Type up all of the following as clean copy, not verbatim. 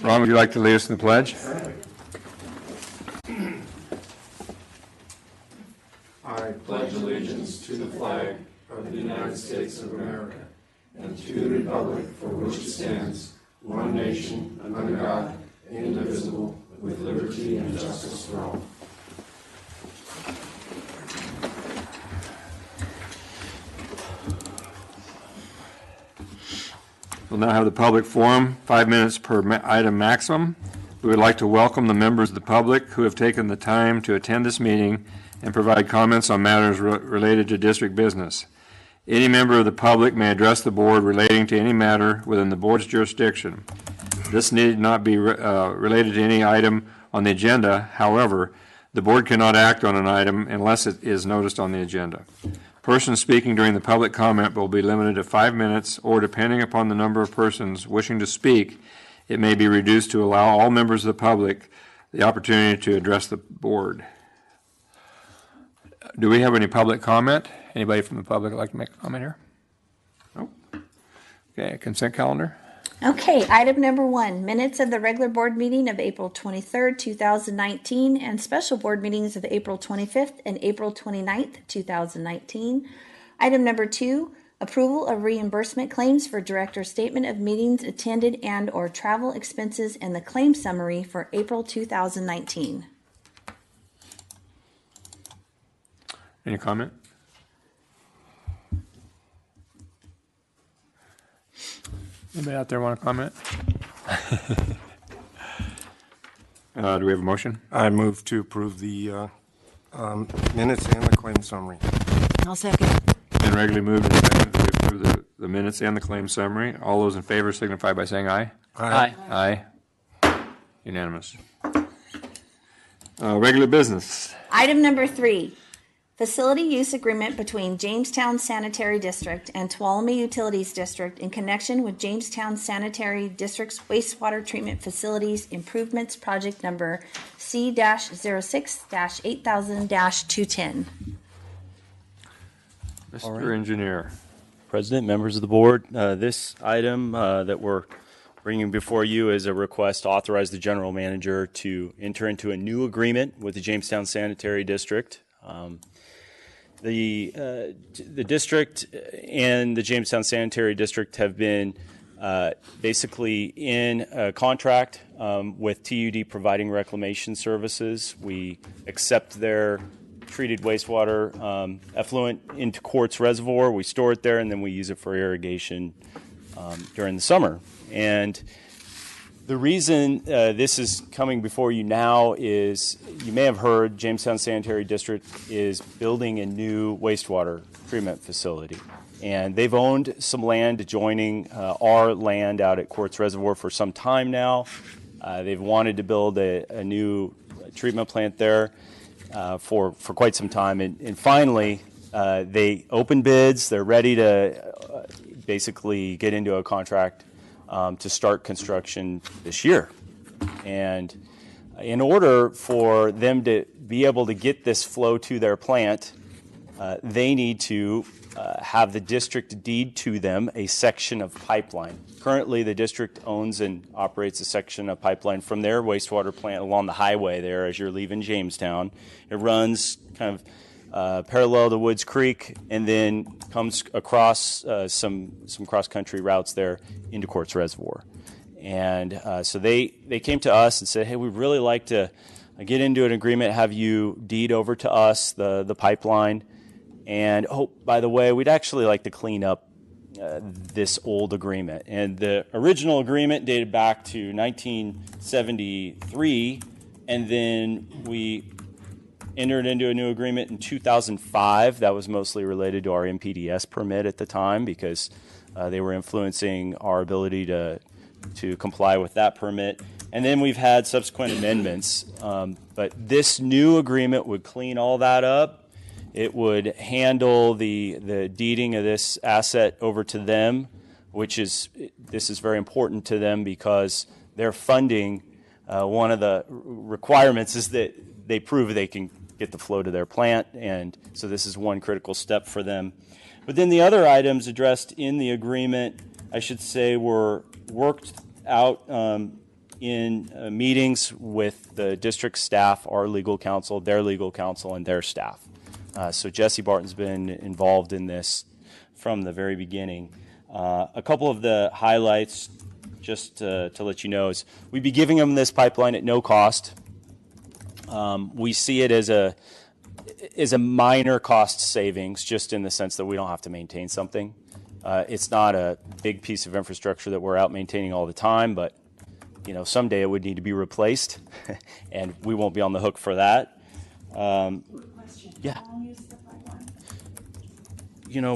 Ron, would you like to lead us in the pledge? I pledge allegiance to the flag of the United States of America and to the republic for which it stands, one nation, under God, indivisible, with liberty and justice for all. We'll now have the public forum, 5 minutes per item maximum. We would like to welcome the members of the public who have taken the time to attend this meeting and provide comments on matters related to district business. Any member of the public may address the board relating to any matter within the board's jurisdiction. This need not be related to any item on the agenda. However, the board cannot act on an item unless it is noticed on the agenda. Persons speaking during the public comment will be limited to 5 minutes, or depending upon the number of persons wishing to speak, it may be reduced to allow all members of the public the opportunity to address the board. Do we have any public comment? Anybody from the public like to make a comment here? Nope. Okay, consent calendar. Okay, item number 1, minutes of the regular board meeting of April 23rd, 2019, and special board meetings of April 25th and April 29th, 2019. Item number 2, approval of reimbursement claims for director's statement of meetings attended and or travel expenses and the claim summary for April 2019. Any comment? Anybody out there want to comment? Do we have a motion? I move to approve the minutes and the claim summary. I'll second. Been regularly moved and seconded to approve the minutes and the claim summary. All those in favor signify by saying aye. Aye. Aye. Unanimous. Regular business. Item number 3, facility use agreement between Jamestown Sanitary District and Tuolumne Utilities District in connection with Jamestown Sanitary District's wastewater treatment facilities improvements project number C-06-8000-210. Mr. Engineer. President, members of the board, this item that we're bringing before you is a request to authorize the general manager to enter into a new agreement with the Jamestown Sanitary District. The district and the Jamestown Sanitary District have been basically in a contract with TUD providing reclamation services. We accept their treated wastewater effluent into Quartz Reservoir. We store it there, and then we use it for irrigation during the summer. And the reason this is coming before you now is, you may have heard, Jamestown Sanitary District is building a new wastewater treatment facility. And they've owned some land adjoining our land out at Quartz Reservoir for some time now. They've wanted to build a new treatment plant there for quite some time. And finally, they opened bids. They're ready to basically get into a contract to start construction this year. And in order for them to be able to get this flow to their plant, they need to have the district deed to them a section of pipeline. Currently, the district owns and operates a section of pipeline from their wastewater plant along the highway there as you're leaving Jamestown. It runs kind of parallel to Woods Creek, and then comes across some cross-country routes there into Quartz Reservoir. And so they came to us and said, hey, we'd really like to get into an agreement, have you deed over to us the pipeline. And, oh, by the way, we'd actually like to clean up this old agreement. And the original agreement dated back to 1973, and then we entered into a new agreement in 2005. That was mostly related to our MPDS permit at the time, because they were influencing our ability to comply with that permit. And then we've had subsequent amendments. But this new agreement would clean all that up. It would handle the deeding of this asset over to them, this is very important to them because they're funding. One of the requirements is that they prove they can get the flow to their plant, and so this is one critical step for them. But then the other items addressed in the agreement, I should say, were worked out in meetings with the district staff, our legal counsel, their legal counsel, and their staff. So Jesse Barton's been involved in this from the very beginning. A couple of the highlights, just to let you know, is we'd be giving them this pipeline at no cost. We see it as a minor cost savings, just in the sense that we don't have to maintain something. It's not a big piece of infrastructure that we're out maintaining all the time, but someday it would need to be replaced, and we won't be on the hook for that. Question. Yeah. How long is the pipeline?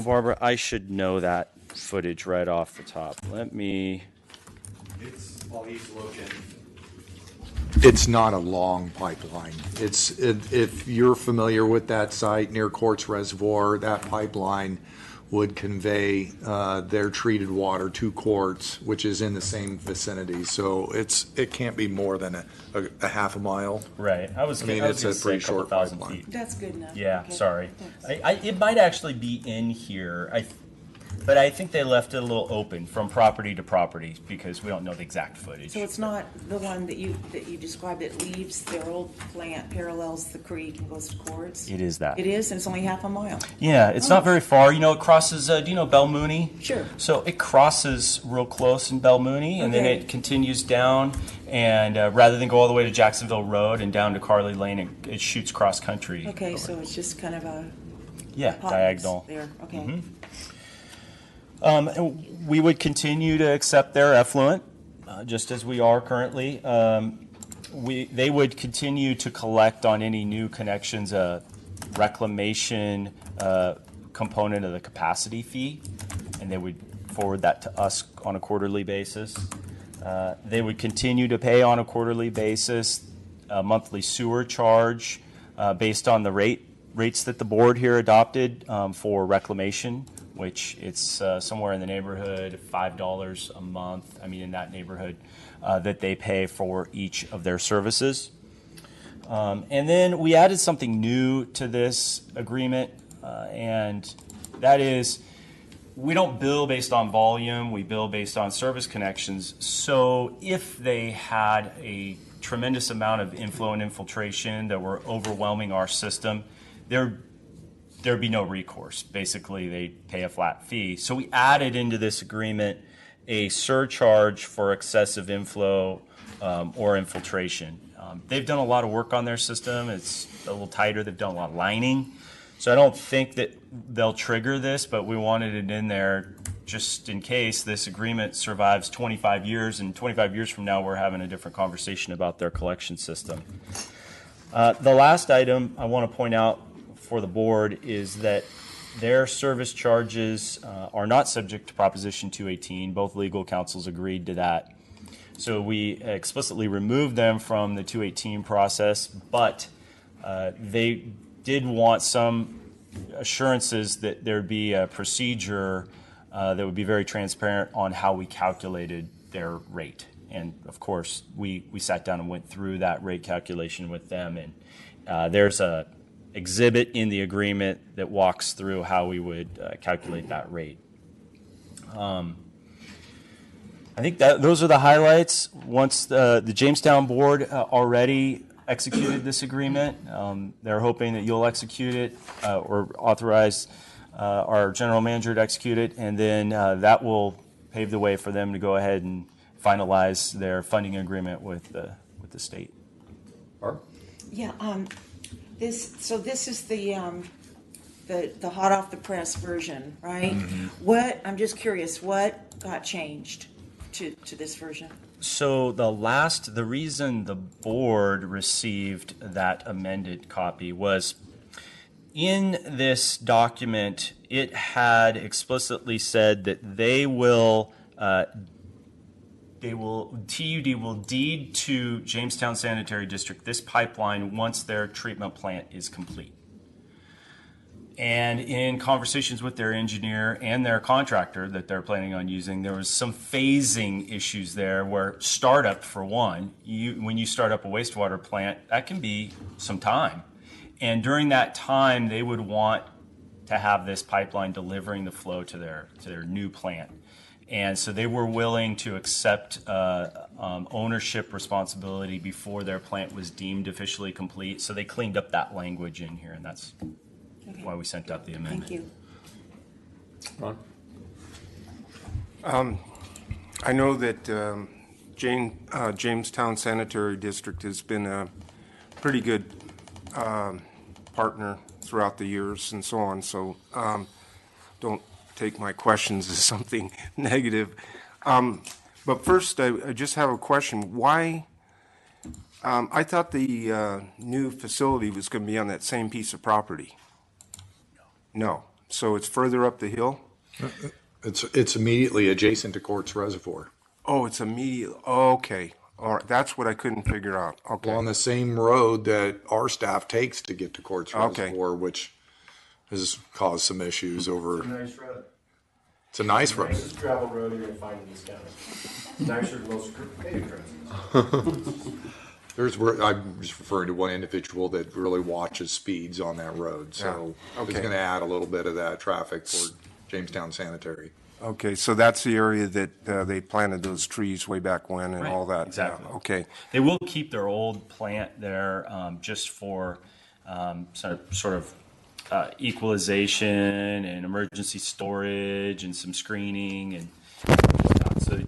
Barbara, I should know that footage right off the top. Let me. While he's looking. It's not a long pipeline. If you're familiar with that site near Quartz Reservoir, that pipeline would convey their treated water to Quartz, which is in the same vicinity. So it can't be more than a half a mile. Right. It's a pretty short pipeline. Feet. That's good enough. Yeah. Okay. Sorry. Thanks. It might actually be in here. But I think they left it a little open from property to property because we don't know the exact footage. So it's not the one that you described that leaves their old plant, parallels the creek and goes to Quartz? It is that. It is, and it's only half a mile. Yeah, it's not very far. It crosses, do you know Belmooney? Sure. So it crosses real close in Belmooney, and then Okay. it continues down, and rather than go all the way to Jacksonville Road and down to Carly Lane, it shoots cross country. Okay, so it's just kind of a diagonal. there. Okay. Mm-hmm. We would continue to accept their effluent, just as we are currently. They would continue to collect on any new connections a reclamation component of the capacity fee, and they would forward that to us on a quarterly basis. They would continue to pay on a quarterly basis a monthly sewer charge based on the rates that the board here adopted for reclamation, which it's somewhere in the neighborhood of $5 a month, in that neighborhood, that they pay for each of their services. And then we added something new to this agreement, and that is we don't bill based on volume, we bill based on service connections. So if they had a tremendous amount of inflow and infiltration that were overwhelming our system, there'd be no recourse. Basically, they pay a flat fee. So we added into this agreement a surcharge for excessive inflow or infiltration. They've done a lot of work on their system. It's a little tighter. They've done a lot of lining. So I don't think that they'll trigger this, but we wanted it in there just in case this agreement survives 25 years, and 25 years from now we're having a different conversation about their collection system. The last item I want to point out for the board is that their service charges are not subject to Proposition 218. Both legal counsels agreed to that. So we explicitly removed them from the 218 process, but they did want some assurances that there'd be a procedure that would be very transparent on how we calculated their rate. And of course, we sat down and went through that rate calculation with them, and there's a exhibit in the agreement that walks through how we would calculate that rate. I think that those are the highlights. Once the Jamestown board already executed this agreement, they're hoping that you'll execute it or authorize our general manager to execute it, and then that will pave the way for them to go ahead and finalize their funding agreement with the state. Barb? Yeah. This is the hot off the press version, right? Mm-hmm. I'm just curious, what got changed to this version? So the reason the board received that amended copy was in this document, it had explicitly said that TUD will deed to Jamestown Sanitary District this pipeline once their treatment plant is complete. And in conversations with their engineer and their contractor that they're planning on using, there was some phasing issues there where startup, for one, when you start up a wastewater plant, that can be some time. And during that time, they would want to have this pipeline delivering the flow to their new plant. And so they were willing to accept ownership responsibility before their plant was deemed officially complete. So they cleaned up that language in here, and that's why we sent out the amendment. Thank you. Ron? I know that Jamestown Sanitary District has been a pretty good partner throughout the years and so on, so don't take my questions as something negative. But first, I just have a question. Why, I thought the new facility was going to be on that same piece of property. No. So it's further up the hill? It's immediately adjacent to Quartz Reservoir. Oh, it's immediate. Oh, okay. All right. That's what I couldn't figure out. Okay. On the same road that our staff takes to get to Quartz Okay. Reservoir, which has caused some issues over. Nice road. It's a nice road. Nicest gravel road you're gonna find in this county. Nicer than most paved roads. I'm just referring to one individual that really watches speeds on that road, so Yeah. it's Okay. going to add a little bit of that traffic for Jamestown Sanitary. Okay, so that's the area that they planted those trees way back when and Right, all that. exactly. Yeah, okay. They will keep their old plant there just for sort of equalization and emergency storage and some screening. And so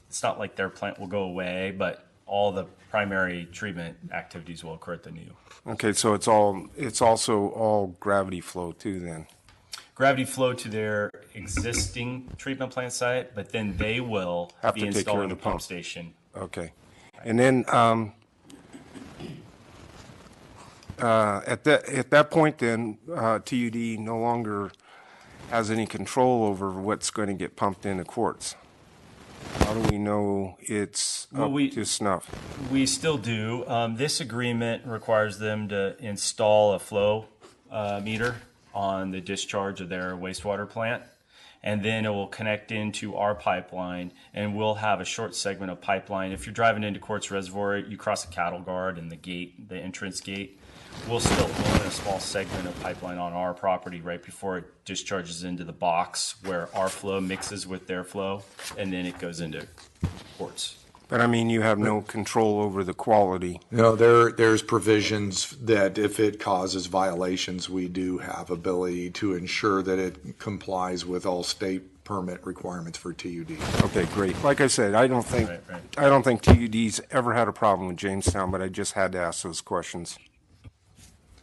it's not like their plant will go away, but all the primary treatment activities will occur at the new. Okay, so it's also all gravity flow too then? Gravity flow to their existing treatment plant site, but then they will Have be to take care of installing the a pump pump. station. Okay. And then at that point then, TUD no longer has any control over what's going to get pumped into Quartz. How do we know it's Well, up to snuff? We still do. This agreement requires them to install a flow meter on the discharge of their wastewater plant, and then it will connect into our pipeline, and we'll have a short segment of pipeline. If you're driving into Quartz Reservoir, you cross a cattle guard and the gate, the entrance gate. We'll still own a small segment of pipeline on our property right before it discharges into the box where our flow mixes with their flow, and then it goes into Quartz. But I mean, you have no control over the quality. No, there's provisions that if it causes violations, we do have ability to ensure that it complies with all state permit requirements for TUD. Okay, great. Like I said, I don't think Right. TUD's ever had a problem with Jamestown, but I just had to ask those questions.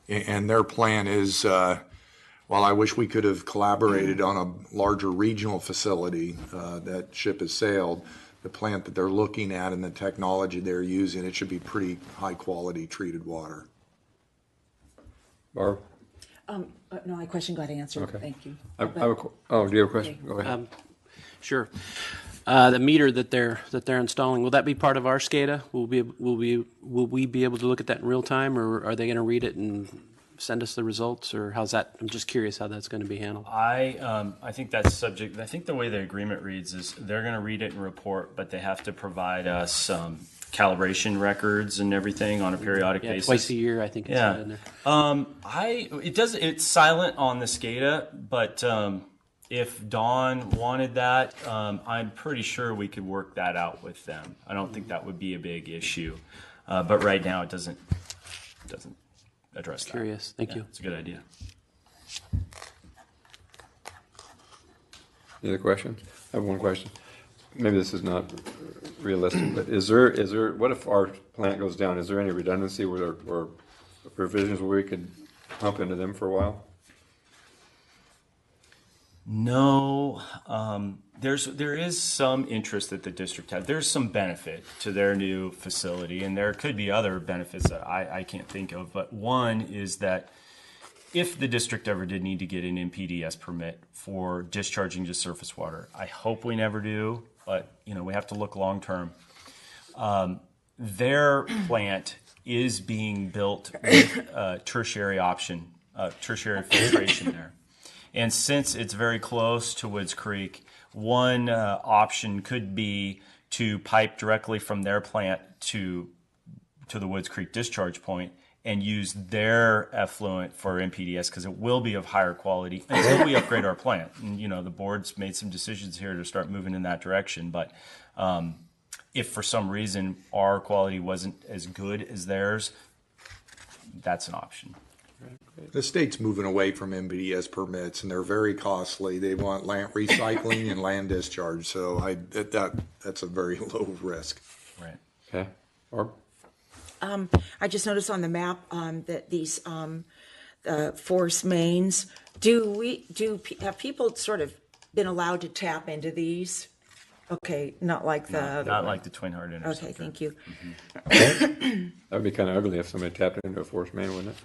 And their plan is, while I wish we could have collaborated on a larger regional facility, that ship has sailed, the plant that they're looking at and the technology they're using, it should be pretty high-quality treated water. Barb? No, my question got answered. Okay. Thank you. Do you have a question? Go ahead. Sure. The meter that they're installing, will that be part of our SCADA? Will we be able to look at that in real time, or are they going to read it and send us the results, or how's that? I'm just curious how that's going to be handled. I think that's subject. I think the way the agreement reads is they're going to read it and report, but they have to provide us calibration records and everything on a periodic Yeah, basis. twice a year, I think it's Yeah. in there. It's silent on the SCADA, but if Dawn wanted that, I'm pretty sure we could work that out with them. I don't think that would be a big issue, but right now it doesn't address that. Curious. Thank you. It's a good idea. Any other questions? I have one question. Maybe this is not realistic, but is there, what if our plant goes down? Is there any redundancy or provisions where we could pump into them for a while? No, there is some interest that the district had. There's some benefit to their new facility, and there could be other benefits that I can't think of. But one is that if the district ever did need to get an NPDES permit for discharging to surface water, I hope we never do, but we have to look long term. Their plant is being built with tertiary filtration there. And since it's very close to Woods Creek, one option could be to pipe directly from their plant to the Woods Creek discharge point and use their effluent for MPDS because it will be of higher quality until we upgrade our plant. And, the board's made some decisions here to start moving in that direction. But if for some reason our quality wasn't as good as theirs, that's an option. The state's moving away from MPDS permits, and they're very costly. They want land recycling and land discharge, so that's a very low risk. Right. Okay. Barb? I just noticed on the map that these forest mains, have people sort of been allowed to tap into these? Okay, not like the other Not one. like the Twin Heart Interceptor. Okay, thank you. That would be kind of ugly if somebody tapped into a force main, wouldn't it?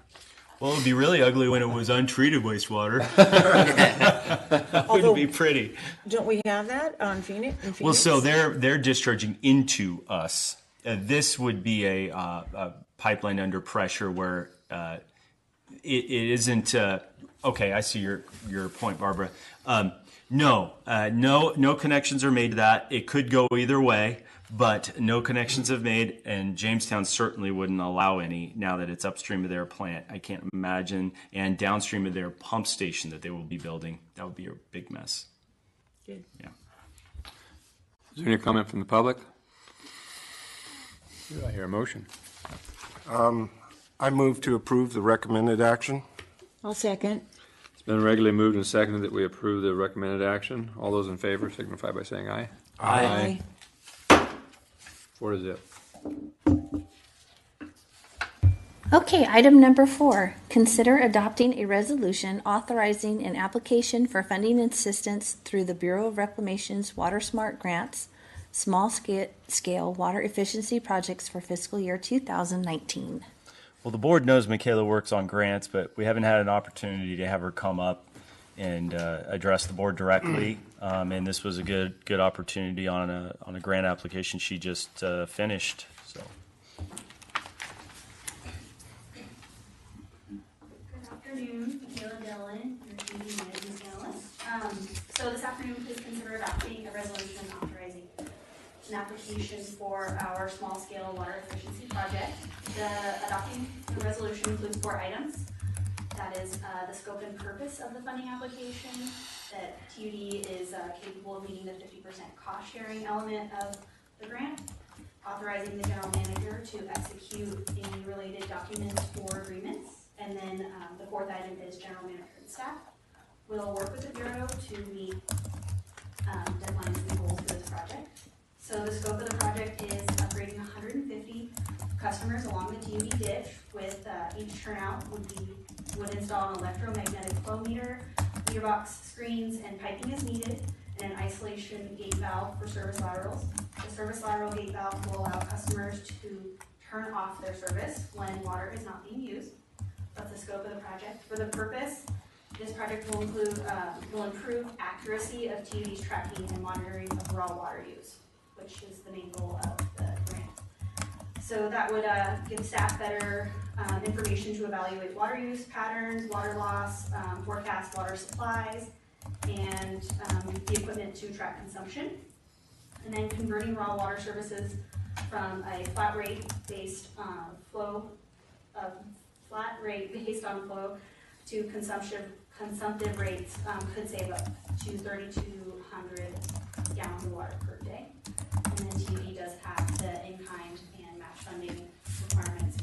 Well, it would be really ugly when it was untreated wastewater. That wouldn't be pretty. Don't we have that on Phoenix? in Well, Phoenix? so they're discharging into us. This would be a pipeline under pressure where it isn't. Okay, I see your point, Barbara. No connections are made to that. It could go either way, but no connections have made, and Jamestown certainly wouldn't allow any now that it's upstream of their plant. I can't imagine, and downstream of their pump station that they will be building. That would be a big mess. Good. Yeah. Is there any comment from the public? Do I hear a motion? I move to approve the recommended action. I'll second. It's been regularly moved and seconded that we approve the recommended action. All those in favor signify by saying aye. Aye. 4-0. Okay, item number 4, consider adopting a resolution authorizing an application for funding assistance through the Bureau of Reclamation's Water Smart Grants, small scale water efficiency projects for fiscal year 2019. Well, the board knows Michaela works on grants, but we haven't had an opportunity to have her come up and address the board directly. And this was a good opportunity on a grant application she just finished. So. Good afternoon, Michaela Dillon, your TV management analyst. So this afternoon, please consider adopting a resolution authorizing an application for our small-scale water efficiency project. Adopting the resolution includes 4 items. That is the scope and purpose of the funding application, that TUD is capable of meeting the 50% cost-sharing element of the grant, authorizing the general manager to execute any related documents or agreements, and then the 4th item is general manager and staff will work with the Bureau to meet deadlines and goals for this project. So the scope of the project is upgrading 150 customers along the TUD ditch with each turnout would install an electromagnetic flow meter, meter box screens, and piping as needed, and an isolation gate valve for service laterals. The service lateral gate valve will allow customers to turn off their service when water is not being used. That's the scope of the project. For the purpose, this project will improve accuracy of TUD's tracking and monitoring of raw water use, which is the main goal of the grant. So that would give staff better information to evaluate water use patterns, water loss, forecast water supplies, and the equipment to track consumption. And then converting raw water services from a flat rate based on flow to consumptive rates could save up to 3,200 gallons of water per day. And then TUD does have the in-kind and match funding requirements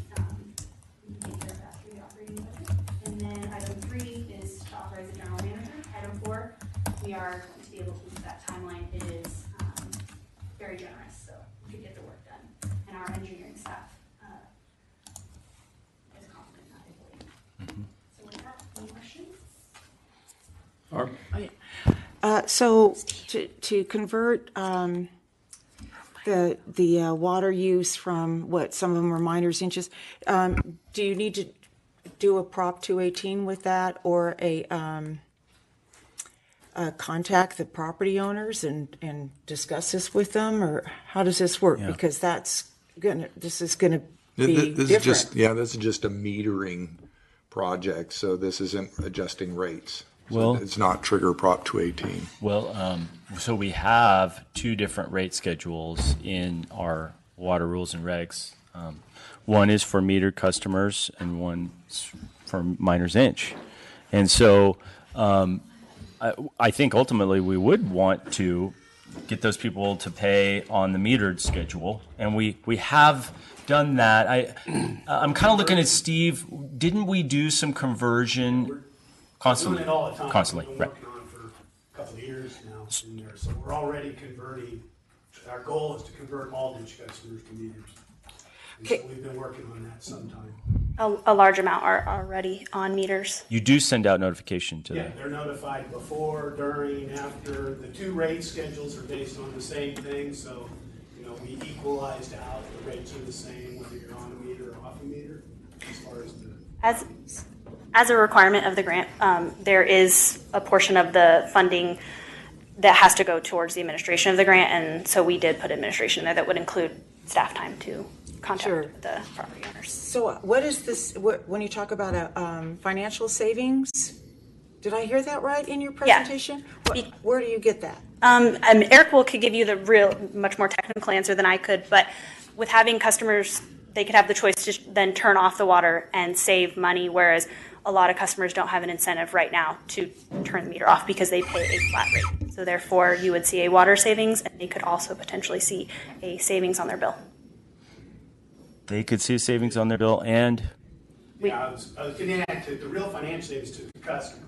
in their past 3 operating budget. And then item 3 is to authorize the general manager. Item 4, we are going to be able to meet that timeline. It is very generous, so we could get the work done. And our engineering staff is confident in that, I believe. So with that, any questions? Barb? So to convert the water use from some of them are miners inches, do you need to do a Prop 218 with that, or contact the property owners and discuss this with them, or how does this work? Yeah. Because this is gonna be different. This is just a metering project, so this isn't adjusting rates. So Well- it's not trigger Prop 218. Well, so we have 2 different rate schedules in our water rules and regs. One is for metered customers and one's for Miners Inch. And so I think ultimately we would want to get those people to pay on the metered schedule. And we have done that. I'm kind of looking at Steve. Didn't we do some conversion constantly? We're doing it all the time. Constantly, We've been right. working on it for a couple of years now in there. So we're already converting. Our goal is to convert all ditch customers to meters. And so we've been working on that sometime. A large amount are already on meters. You do send out notification to Yeah, them. they're notified before, during, after. The two rate schedules are based on the same thing, so, we equalized out. The rates are the same, whether you're on a meter or off a meter, as far as the... As a requirement of the grant, there is a portion of the funding that has to go towards the administration of the grant, and so we did put administration there that would include staff time to contact the property owners. So what is this, when you talk about a financial savings, did I hear that right in your presentation? Yeah. Where do you get that? Eric could give you the much more technical answer than I could, but with having customers, they could have the choice to then turn off the water and save money, whereas a lot of customers don't have an incentive right now to turn the meter off because they pay a flat rate. So therefore, you would see a water savings, and they could also potentially see a savings on their bill. They could see a savings on their bill, and I was going to add to the real financial savings to the customer.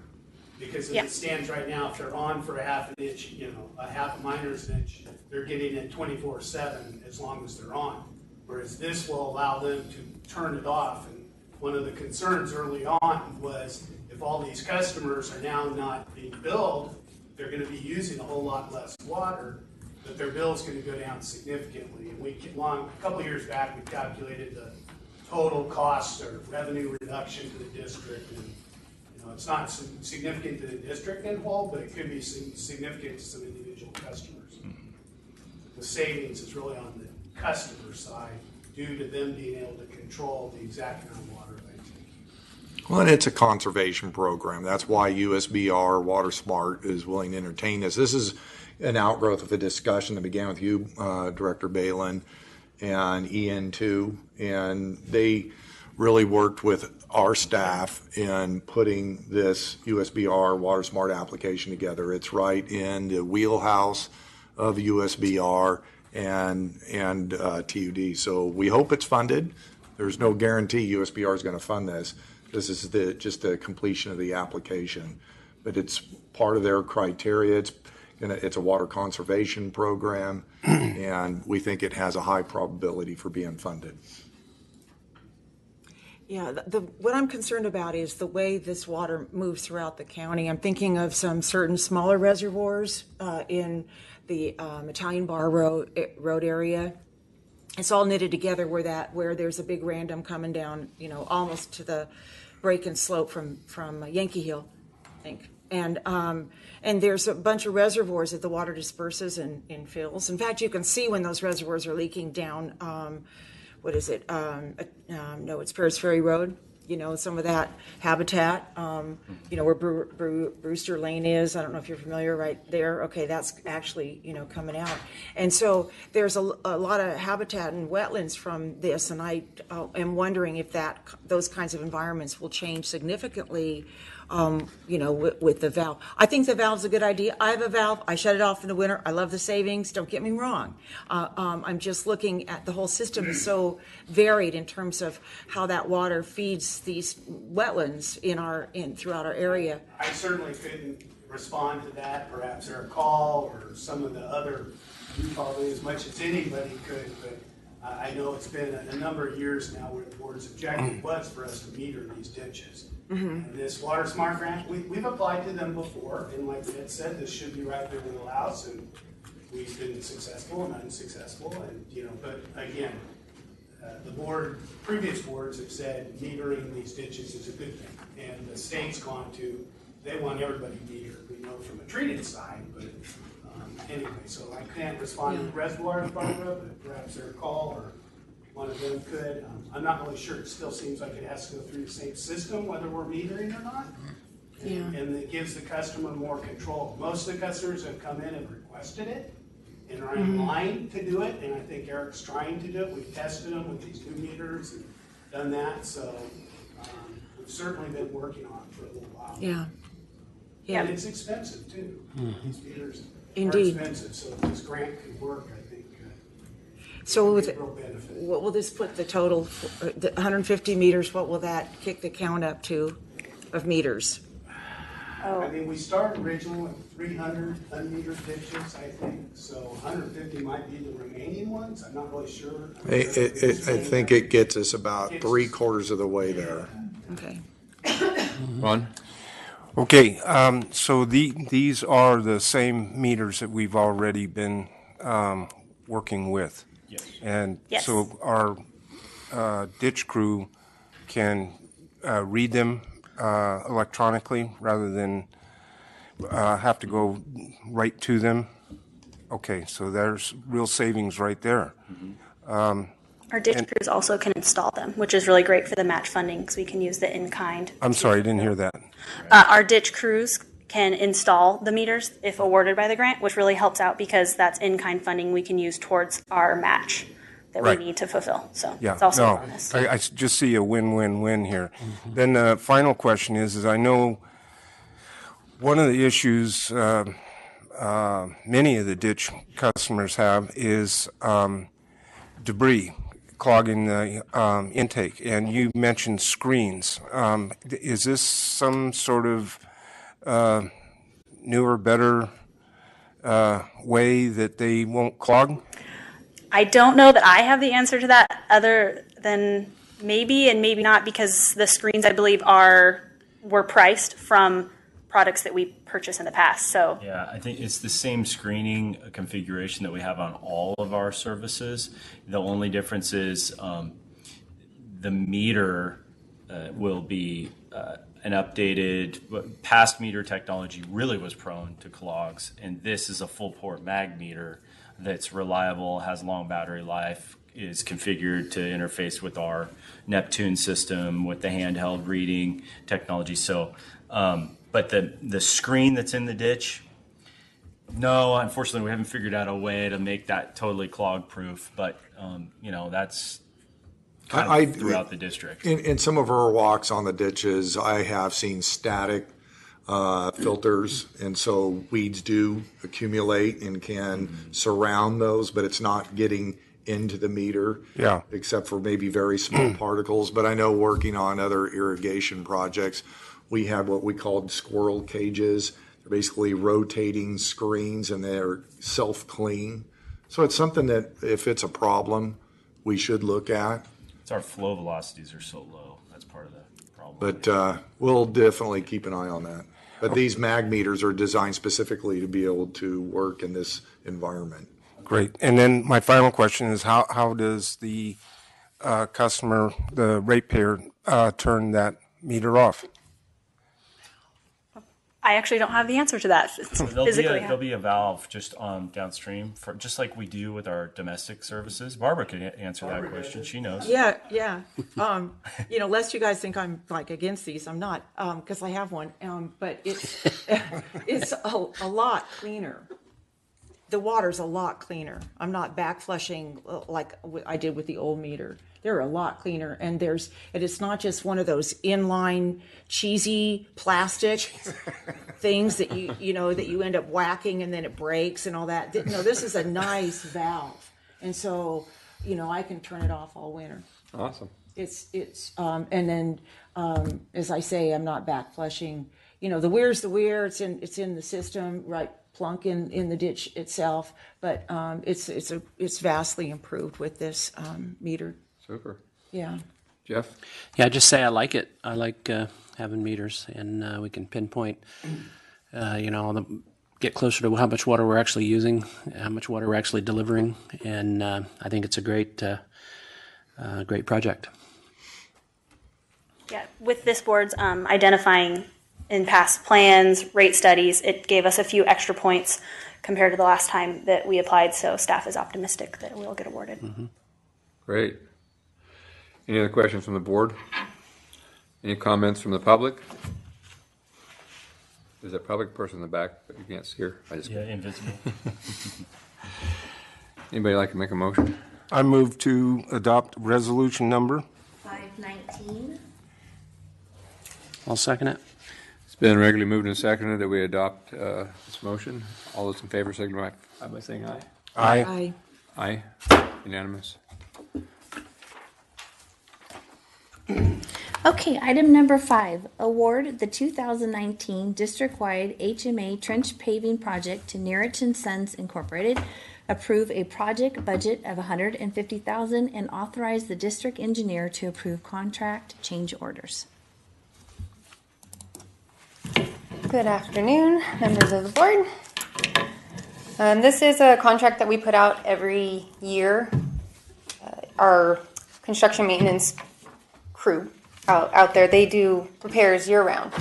Because as it stands right now, if they're on for a half an inch, a half a miner's inch, they're getting it 24/7 as long as they're on. Whereas this will allow them to turn it off. And one of the concerns early on was if all these customers are now not being billed, they're going to be using a whole lot less water, but their bill is going to go down significantly. And a couple of years back, we calculated the total cost or revenue reduction to the district. And, it's not significant to the district in whole, but it could be significant to some individual customers. The savings is really on the customer side due to them being able to control the exact amount of water they take. Well, and it's a conservation program. That's why USBR Water Smart is willing to entertain this. This is an outgrowth of a discussion that began with you, Director Balin, and Ian too, and they really worked with our staff in putting this USBR Water Smart application together. It's right in the wheelhouse of USBR and TUD. So we hope it's funded. There's no guarantee USBR is going to fund this. This is just the completion of the application, but it's part of their criteria. It's a water conservation program, and we think it has a high probability for being funded. Yeah, what I'm concerned about is the way this water moves throughout the county. I'm thinking of some certain smaller reservoirs in the Italian Bar Road area. It's all knitted together where there's a big random coming down, almost to the break and slope from Yankee Hill, I think. And there's a bunch of reservoirs that the water disperses and fills. In fact, you can see when those reservoirs are leaking down. What is it? No, it's Paris Ferry Road. Some of that habitat. Where Brewster Lane is. I don't know if you're familiar right there. Okay, that's actually, coming out. And so there's a lot of habitat and wetlands from this, and I am wondering if those kinds of environments will change significantly, with the valve. I think the valve's a good idea. I have a valve. I shut it off in the winter. I love the savings. Don't get me wrong. I'm just looking at the whole system is so varied in terms of how that water feeds these wetlands throughout our area. I certainly couldn't respond to that. Perhaps there a call or some of the other, you probably as much as anybody could, but I know it's been a number of years now where the board's objective was for us to meter these ditches. And this Water Smart grant, we've applied to them before, and like Ed said, this should be right there in the wheelhouse, and we've been successful and unsuccessful, and but again, the previous boards have said metering these ditches is a good thing, and the state's gone to, they want everybody metered, from a treated side, but anyway, so I can't respond to the reservoir, but perhaps their call or one of them could. I'm not really sure. It still seems like it has to go through the same system, whether we're metering or not. And it gives the customer more control. Most of the customers that come in have requested it, and are in line to do it, and I think Eric's trying to do it. We've tested them with these new meters and done that, so we've certainly been working on it for a little while. Yeah. And it's expensive too. These meters are Indeed. expensive, so if this grant could work, I think So it'd with, be a real benefit. what will this put the total, the 150 meters, what will that kick the count up to of meters? I mean, we started originally with 300 unmetered ditches, I think, so 150 might be the remaining ones, I'm not really sure. I think it gets us about 3/4 of the way there. Okay. Ron? Okay, so these are the same meters that we've already been working with. Yes. And Yes. so our ditch crew can read them electronically rather than have to go right to them. Okay, so there's real savings right there. Our ditch crews also can install them, which is really great for the match funding because we can use the in-kind. I'm sorry, I didn't hear that. Our ditch crews can install the meters if awarded by the grant, which really helps out because that's in-kind funding we can use towards our match that Right. we need to fulfill. So Yeah, it's also a no, bonus. I just see a win-win-win here. Then the final question is I know one of the issues many of the ditch customers have is debris clogging the intake, and you mentioned screens. Is this some sort of newer, better way that they won't clog? I don't know that I have the answer to that other than maybe and maybe not because the screens I believe were priced from products that we purchased in the past. So Yeah, I think it's the same screening configuration that we have on all of our services. The only difference is the meter will be an updated, past meter technology really was prone to clogs, and this is a full port mag meter that's reliable, has long battery life, is configured to interface with our Neptune system with the handheld reading technology. So, but the screen that's in the ditch, no, unfortunately, we haven't figured out a way to make that totally clog proof. But that's kind of throughout the district. In some of our walks on the ditches, I have seen static filters, and so weeds do accumulate and can surround those, but it's not getting into the meter. Yeah. Except for maybe very small particles. But I know working on other irrigation projects, we have what we called squirrel cages. They're basically rotating screens, and they're self-clean. So it's something that if it's a problem, we should look at. It's our flow velocities are so low. That's part of the problem. But we'll definitely keep an eye on that. But these mag meters are designed specifically to be able to work in this environment. Great. And then my final question is how does the customer, the ratepayer, turn that meter off? I actually don't have the answer to that. There'll be a valve just downstream, just like we do with our domestic services. Barbara can answer that question. She knows. Yeah. Lest you guys think I'm like against these, I'm not, because I have one. But it's a lot cleaner. The water's a lot cleaner. I'm not back flushing like I did with the old meter. They're a lot cleaner, and it's not just one of those inline cheesy plastic things that you end up whacking and then it breaks and all that. No, this is a nice valve, and so I can turn it off all winter. Awesome. And then as I say, I'm not back flushing. The weir's the weir. It's in the system, right? Plunk in the ditch itself, but it's vastly improved with this meter. Super. Yeah. Jeff? Yeah, just say I like it. I like having meters, and we can pinpoint, get closer to how much water we're actually using, how much water we're actually delivering, and I think it's a great project. Yeah, with this board's identifying in past plans, rate studies, it gave us a few extra points compared to the last time that we applied, so staff is optimistic that we'll get awarded. Mm-hmm. Great. Any other questions from the board? Any comments from the public? There's a public person in the back, but you can't see her. Yeah, invisible. Anybody like to make a motion? I move to adopt resolution number. 519. I'll second it. It's been regularly moved and seconded that we adopt this motion. All those in favor signify by saying aye. Aye. Aye. Unanimous. Okay, item number 5, award the 2019 district-wide HMA trench paving project to Nugget Sons Incorporated, approve a project budget of $150,000, and authorize the district engineer to approve contract change orders. Good afternoon, members of the board. This is a contract that we put out every year. Our construction maintenance crew out there, they do repairs year-round.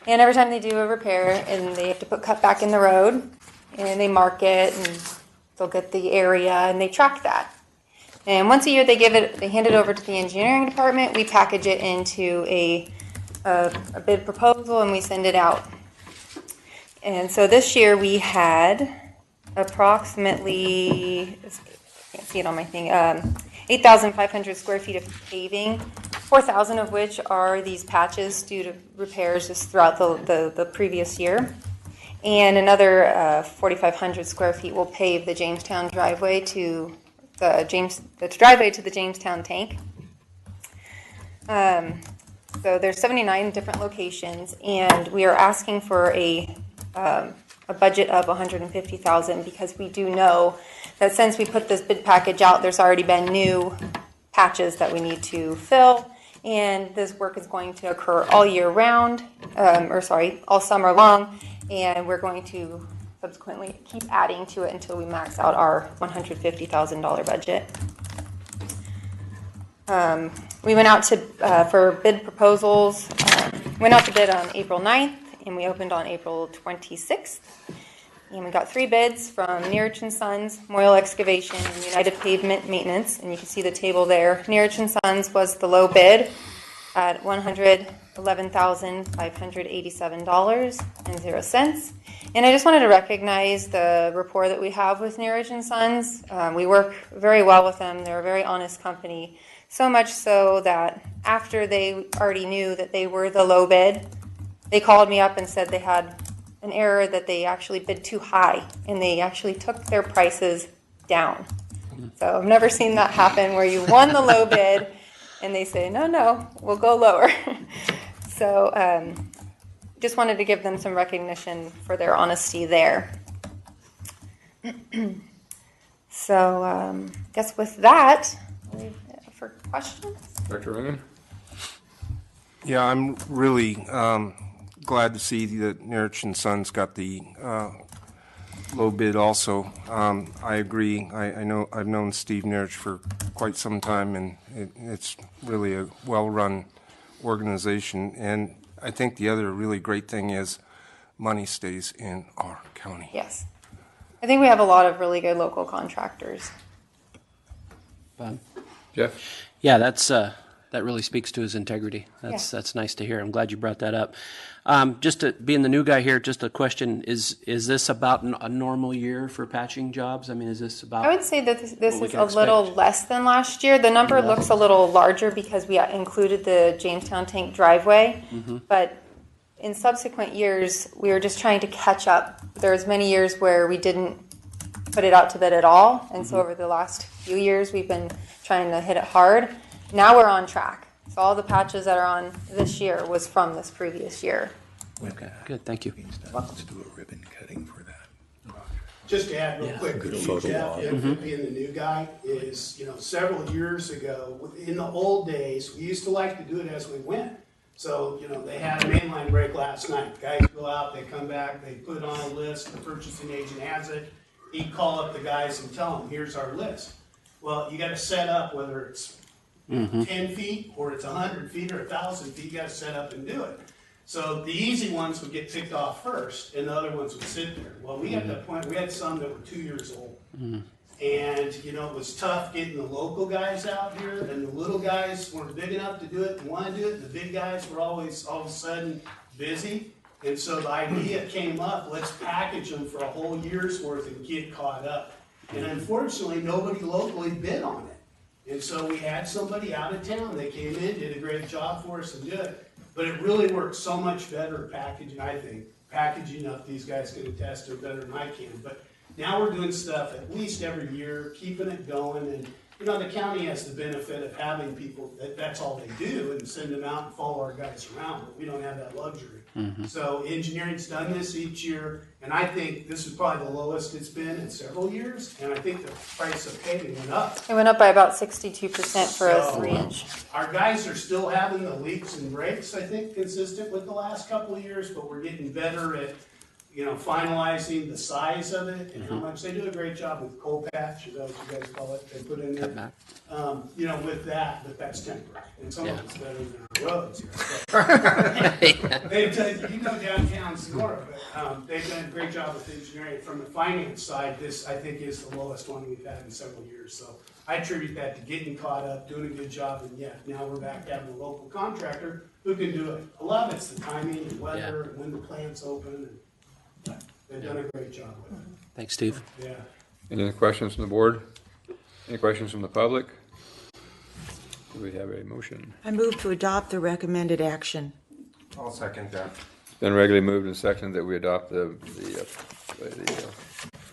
And every time they do a repair, and they have to put cut back in the road, and they mark it, and they'll get the area, and they track that. And once a year, they hand it over to the engineering department. We package it into a bid proposal, and we send it out. And so this year we had approximately, I can't see it on my thing, 8,500 square feet of paving, 4,000 of which are these patches due to repairs just throughout the previous year. And another 4,500 square feet will pave the Jamestown driveway to the driveway to the Jamestown tank. So there's 79 different locations, and we are asking for a budget of $150,000 because we do know that since we put this bid package out, there's already been new patches that we need to fill, and this work is going to occur all year round, all summer long, and we're going to subsequently keep adding to it until we max out our $150,000 budget. We went out for bid proposals. Went out to bid on April 9th, and we opened on April 26th. And we got 3 bids from Nugget Sons, Moyle Excavation, and United Pavement Maintenance. And you can see the table there. Nugget Sons was the low bid at $111,587.00. And I just wanted to recognize the rapport that we have with Nugget Sons. We work very well with them. They're a very honest company. So much so that after they already knew that they were the low bid, they called me up and said they had an error, that they actually bid too high, and they actually took their prices down. So I've never seen that happen where you won the low bid and they say, no, we'll go lower. So just wanted to give them some recognition for their honesty there. So I guess with that, for questions? Dr. Ringen? Yeah, I'm really glad to see that Nugget Sons got the low bid also. I agree. I know I've known Steve Nugget for quite some time, and it's really a well-run organization. And I think the other really great thing is money stays in our county. Yes. I think we have a lot of really good local contractors. Jeff? Yeah, that really speaks to his integrity. That's nice to hear. I'm glad you brought that up. Just to being the new guy here, just a question: is this about a normal year for patching jobs? I mean, is this about? I would say that this is a little less than last year. The number looks a little larger because we included the Jamestown tank driveway, but in subsequent years, we were just trying to catch up. There's many years where we didn't put it out to bid at all, and so over the last few years, we've been trying to hit it hard. Now we're on track. So all the patches that are on this year was from this previous year. Okay, good, thank you. Let's do a ribbon cutting for that. Just to add real quick, Good for you, photo Jeff, op. being the new guy, is, several years ago, in the old days, we used to like to do it as we went. So, they had a mainline break last night. Guys go out, they come back, they put it on a list, the purchasing agent has it. He'd call up the guys and tell them, here's our list. Well, you gotta set up, whether it's 10 feet or it's 100 feet or 1,000 feet, you gotta set up and do it. So the easy ones would get picked off first and the other ones would sit there. Well, we had that point, we had some that were 2 years old. And, it was tough getting the local guys out here, and the little guys weren't big enough to do it and want to do it. The big guys were always all of a sudden busy. And so the idea came up, let's package them for a whole year's worth and get caught up. And unfortunately, nobody locally bid on it. And so we had somebody out of town, they came in, did a great job for us and did it. But it really works so much better packaging, I think. Packaging up, these guys can attest to it better than I can. But now we're doing stuff at least every year, keeping it going. And, you know, the county has the benefit of having people, that's all they do, and send them out and follow our guys around. But we don't have that luxury. So engineering's done this each year, and I think this is probably the lowest it's been in several years. And I think the price of paving went up. It went up by about 62% for a So, 3-inch. Our guys are still having the leaks and breaks, I think, consistent with the last couple of years, but we're getting better at, you know, finalizing the size of it and how much. They do a great job with coal patch, is that what you guys call it, they put in there. You know, with that, but that's temporary, and some of it's better than our roads here. They've done, you know, downtown Sonora, but they've done a great job with engineering. From the finance side, this, I think, is the lowest one we've had in several years, so I attribute that to getting caught up, doing a good job, and yeah, now we're back having a local contractor who can do it. A lot of it's the timing and weather and when the plant's open, and yeah, they've done a great job with it. Thanks, Steve. Yeah. Any other questions from the board? Any questions from the public? Do we have a motion? I move to adopt the recommended action. I'll second that. It's been regularly moved and seconded that we adopt the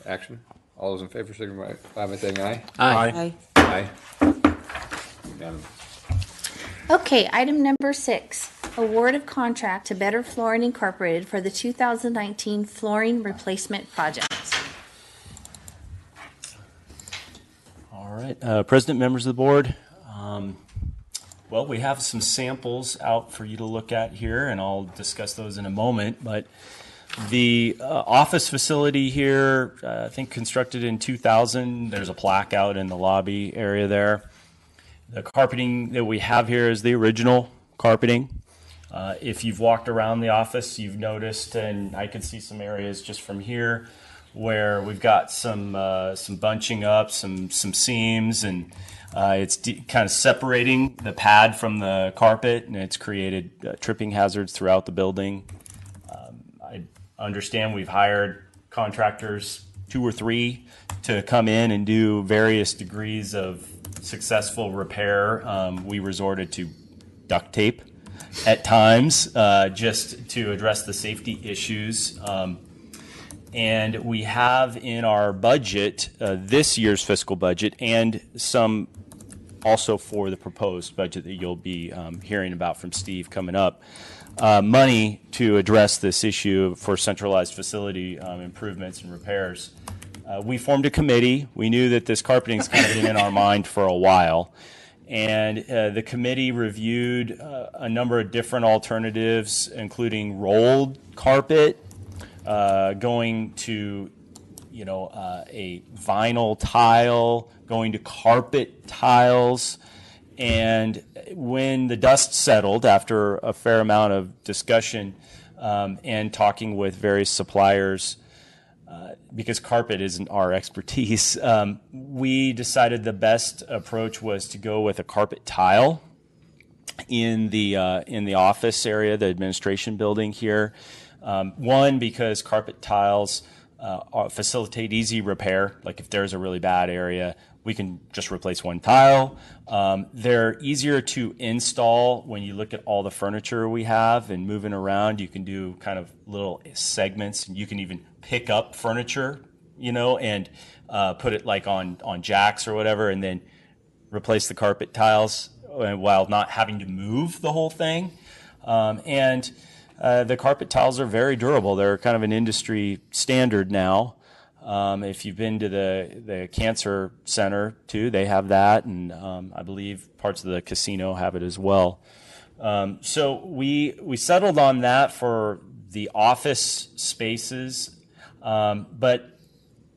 action. All those in favor, signify by saying aye. Aye. Aye. Aye. Unanimous. Okay, item number 6, award of contract to Better Flooring Incorporated for the 2019 flooring replacement project. All right, President, members of the board. Well, we have some samples out for you to look at here, and I'll discuss those in a moment. But the office facility here, I think constructed in 2000, there's a plaque out in the lobby area there. The carpeting that we have here is the original carpeting. If you've walked around the office, you've noticed, and I can see some areas just from here where we've got some bunching up, some seams, and it's kind of separating the pad from the carpet, and it's created tripping hazards throughout the building. I understand we've hired contractors, 2 or 3, to come in and do various degrees of successful repair. We resorted to duct tape at times just to address the safety issues. And we have in our budget, this year's fiscal budget, and some also for the proposed budget that you'll be hearing about from Steve coming up, money to address this issue for centralized facility improvements and repairs. We formed a committee. We knew that this carpeting's kind of been in our mind for a while. And the committee reviewed a number of different alternatives, including rolled carpet, going to, a vinyl tile, going to carpet tiles. And when the dust settled after a fair amount of discussion and talking with various suppliers, because carpet isn't our expertise, we decided the best approach was to go with a carpet tile in the office area, the administration building here. One, because carpet tiles facilitate easy repair. Like if there's a really bad area, we can just replace one tile. They're easier to install when you look at all the furniture we have and moving around. You can do kind of little segments. You can even pick up furniture, and put it like on jacks or whatever, and then replace the carpet tiles while not having to move the whole thing. The carpet tiles are very durable. They're kind of an industry standard now. If you've been to the cancer center too, they have that, and I believe parts of the casino have it as well. So we settled on that for the office spaces, but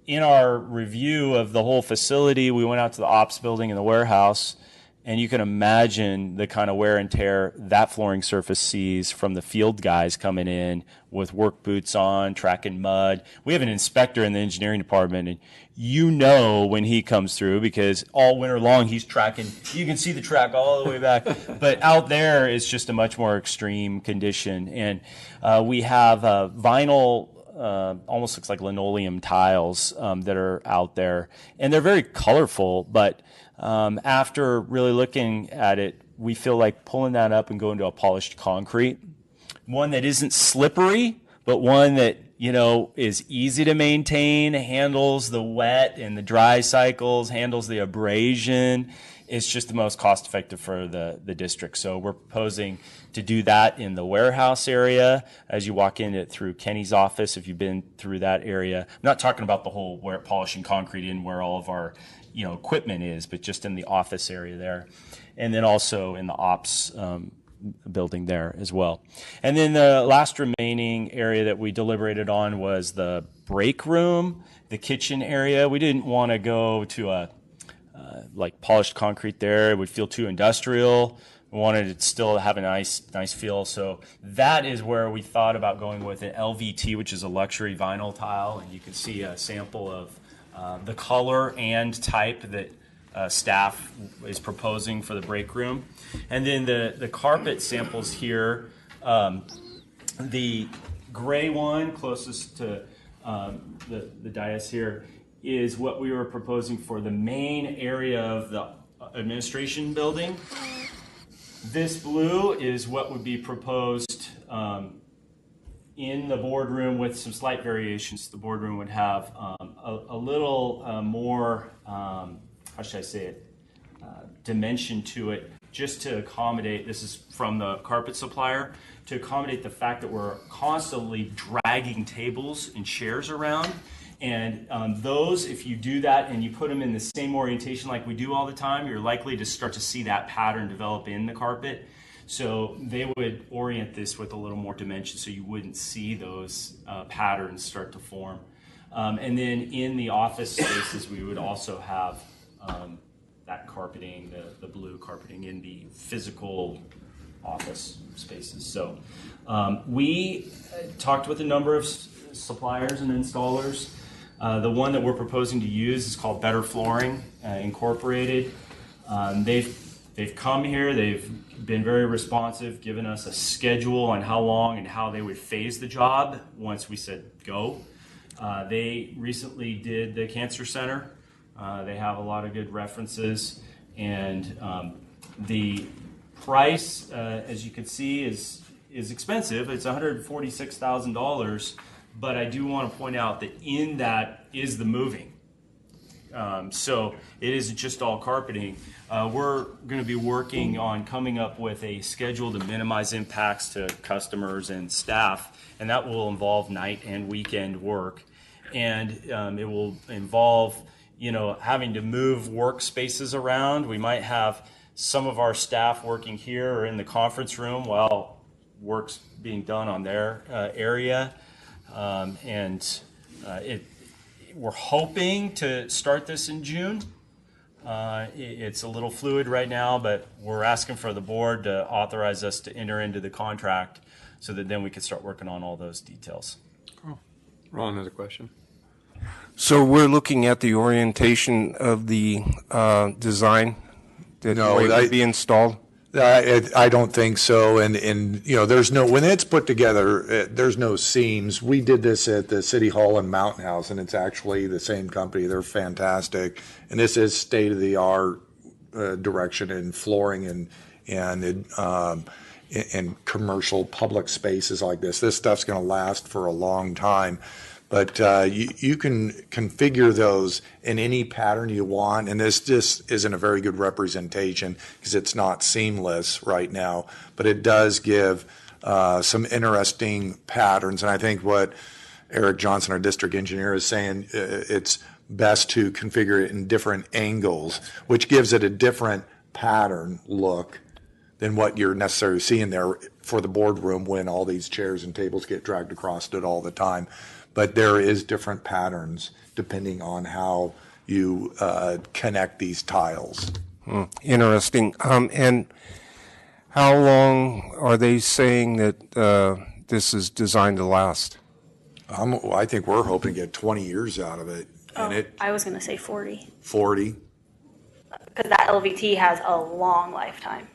in our review of the whole facility, we went out to the ops building and the warehouse, and you can imagine the kind of wear and tear that flooring surface sees from the field guys coming in with work boots on, tracking mud. We have an inspector in the engineering department, and when he comes through, because all winter long he's tracking. You can see the track all the way back. But out there, it's just a much more extreme condition. And we have vinyl almost looks like linoleum tiles that are out there. And they're very colorful, but after really looking at it, we feel like pulling that up and going to a polished concrete, one that isn't slippery, but one that, is easy to maintain, handles the wet and the dry cycles, handles the abrasion. It's just the most cost effective for the district. So we're proposing to do that in the warehouse area as you walk in it through Kenny's office. If you've been through that area, I'm not talking about the whole polishing concrete in where all of our equipment is, but just in the office area there. And then also in the ops building there as well. And then the last remaining area that we deliberated on was the break room, the kitchen area. We didn't want to go to a like polished concrete there. It would feel too industrial. We wanted it still to have a nice feel. So that is where we thought about going with an LVT, which is a luxury vinyl tile. And you can see a sample of the color and type that staff is proposing for the break room. And then the carpet samples here, the gray one closest to the dais here is what we were proposing for the main area of the administration building. This blue is what would be proposed in the boardroom with some slight variations. The boardroom would have a little more, how should I say it, dimension to it, just to accommodate, this is from the carpet supplier, to accommodate the fact that we're constantly dragging tables and chairs around. And those, if you do that and you put them in the same orientation like we do all the time, you're likely to start to see that pattern develop in the carpet. So they would orient this with a little more dimension so you wouldn't see those patterns start to form. And then in the office spaces, we would also have that carpeting, the blue carpeting in the physical office spaces. So we talked with a number of suppliers and installers. The one that we're proposing to use is called Better Flooring Incorporated. They've come here, they've been very responsive, given us a schedule on how long and how they would phase the job once we said go. They recently did the cancer center. They have a lot of good references, and the price, as you can see, is expensive. It's $146,000. But I do want to point out that in that is the moving. So it isn't just all carpeting. We're going to be working on coming up with a schedule to minimize impacts to customers and staff, and that will involve night and weekend work. And it will involve, having to move workspaces around. We might have some of our staff working here or in the conference room while work's being done on their area. We're hoping to start this in June. It's a little fluid right now, but we're asking for the board to authorize us to enter into the contract so that then we can start working on all those details. Cool. Ron has a question. So we're looking at the orientation of the design that would be installed? I don't think so, and there's no, when it's put together, there's no seams. We did this at the City Hall and Mountain House, and it's actually the same company. They're fantastic, and this is state-of-the-art direction in flooring and commercial public spaces like this. This stuff's going to last for a long time. But you can configure those in any pattern you want, and this just isn't a very good representation because it's not seamless right now, but it does give some interesting patterns. And I think what Eric Johnson, our district engineer, is saying, it's best to configure it in different angles, which gives it a different pattern look than what you're necessarily seeing there for the boardroom when all these chairs and tables get dragged across it all the time. But there is different patterns depending on how you connect these tiles. Interesting. And how long are they saying that this is designed to last? I think we're hoping to get 20 years out of it. I was going to say 40. 40? Because that LVT has a long lifetime.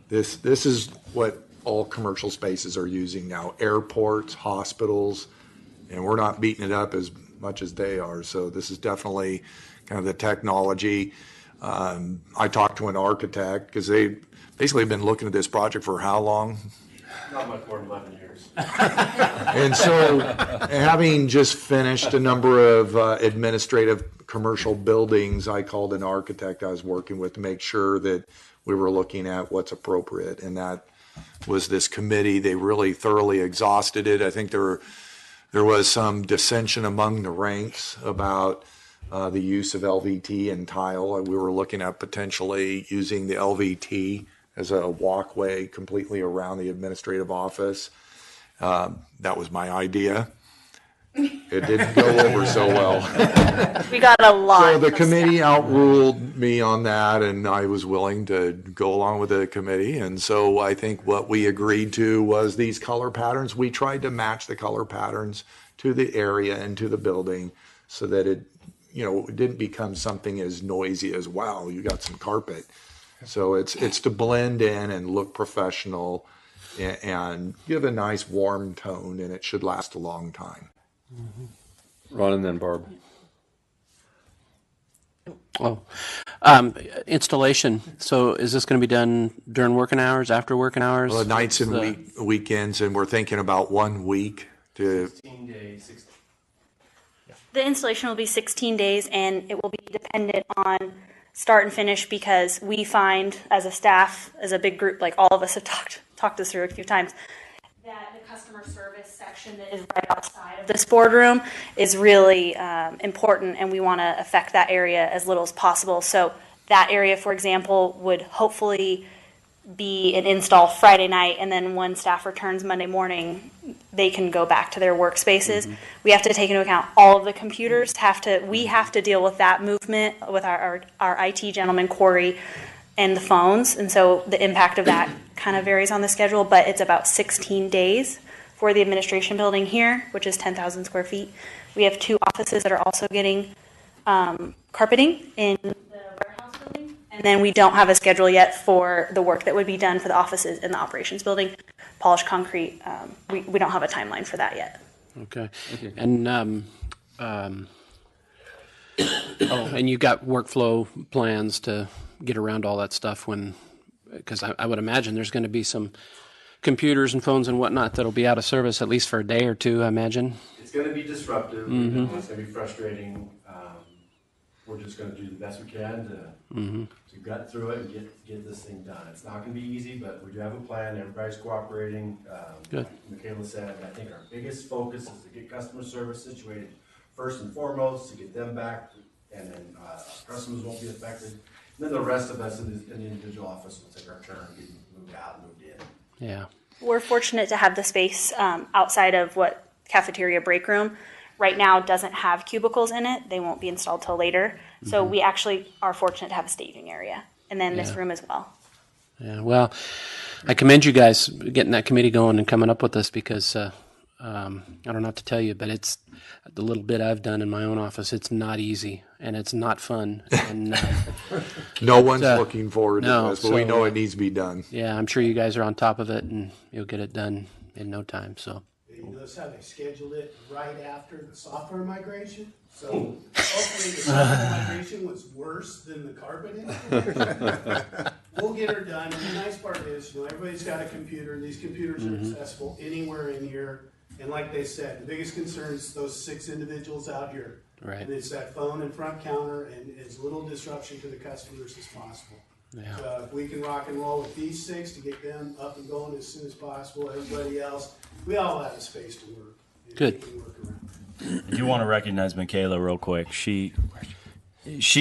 This is what all commercial spaces are using now. Airports, hospitals, and we're not beating it up as much as they are. So this is definitely kind of the technology. I talked to an architect because they basically been looking at this project for how long? Not much more than 11 years. And so, having just finished a number of administrative commercial buildings, I called an architect I was working with to make sure that we were looking at what's appropriate. And that was this committee. They really thoroughly exhausted it. I think there was some dissension among the ranks about the use of LVT and tile. We were looking at potentially using the LVT as a walkway completely around the administrative office. That was my idea. It didn't go over so well. We got a lot. So the of committee stuff. outruled me on that, and I was willing to go along with the committee. And so I think what we agreed to was these color patterns. We tried to match the color patterns to the area and to the building so that it didn't become something as noisy as, wow, you got some carpet. So it's to blend in and look professional and give a nice warm tone, and it should last a long time. Ron and then Barb. Installation. So is this going to be done during working hours, after working hours? Well, nights and weekends, and we're thinking about 1 week to 16 days, 16. The installation will be 16 days, and it will be dependent on start and finish, because we find as a staff, as a big group, like all of us have talked this through a few times, that the customer service section that is right outside of this boardroom is really important, and we want to affect that area as little as possible. So that area, for example, would hopefully be an install Friday night, and then when staff returns Monday morning, they can go back to their workspaces. Mm-hmm. We have to take into account all of the computers. We have to deal with that movement with our IT gentleman, Corey, and the phones. And so the impact of that kind of varies on the schedule, but it's about 16 days for the administration building here, which is 10,000 square feet. We have 2 offices that are also getting carpeting in the warehouse building. And then we don't have a schedule yet for the work that would be done for the offices in the operations building. Polished concrete, we don't have a timeline for that yet. Okay. And and you got workflow plans to get around all that stuff because I would imagine there's going to be some computers and phones and whatnot that'll be out of service at least for a day or two, I imagine. It's going to be disruptive. Mm-hmm. It's going to be frustrating. We're just going to do the best we can to gut through it and get this thing done. It's not going to be easy, but we do have a plan. Everybody's cooperating. Good. Like Michaela said, I think our biggest focus is to get customer service situated first and foremost, to get them back, and then customers won't be affected. And then the rest of us in the individual office will take our turn getting moved out and moved in. Yeah. We're fortunate to have the space outside of what cafeteria break room right now doesn't have cubicles in it. They won't be installed till later. So we actually are fortunate to have a staging area, and then this room as well. Yeah, well, I commend you guys getting that committee going and coming up with this because I don't know what to tell you, but it's the little bit I've done in my own office. It's not easy and it's not fun. And no one's looking forward to this, but so, we know it needs to be done. Yeah, I'm sure you guys are on top of it and you'll get it done in no time. So. You notice how they scheduled it right after the software migration? So hopefully the software migration was worse than the carpeting. We'll get her done. And the nice part is, everybody's got a computer, and these computers are accessible anywhere in here. And like they said, the biggest concern is those 6 individuals out here. Right. And it's that phone and front counter, and as little disruption to the customers as possible. Yeah. So if we can rock and roll with these 6 to get them up and going as soon as possible, everybody else, we all have a space to work. Good. I do want to recognize Michaela real quick. She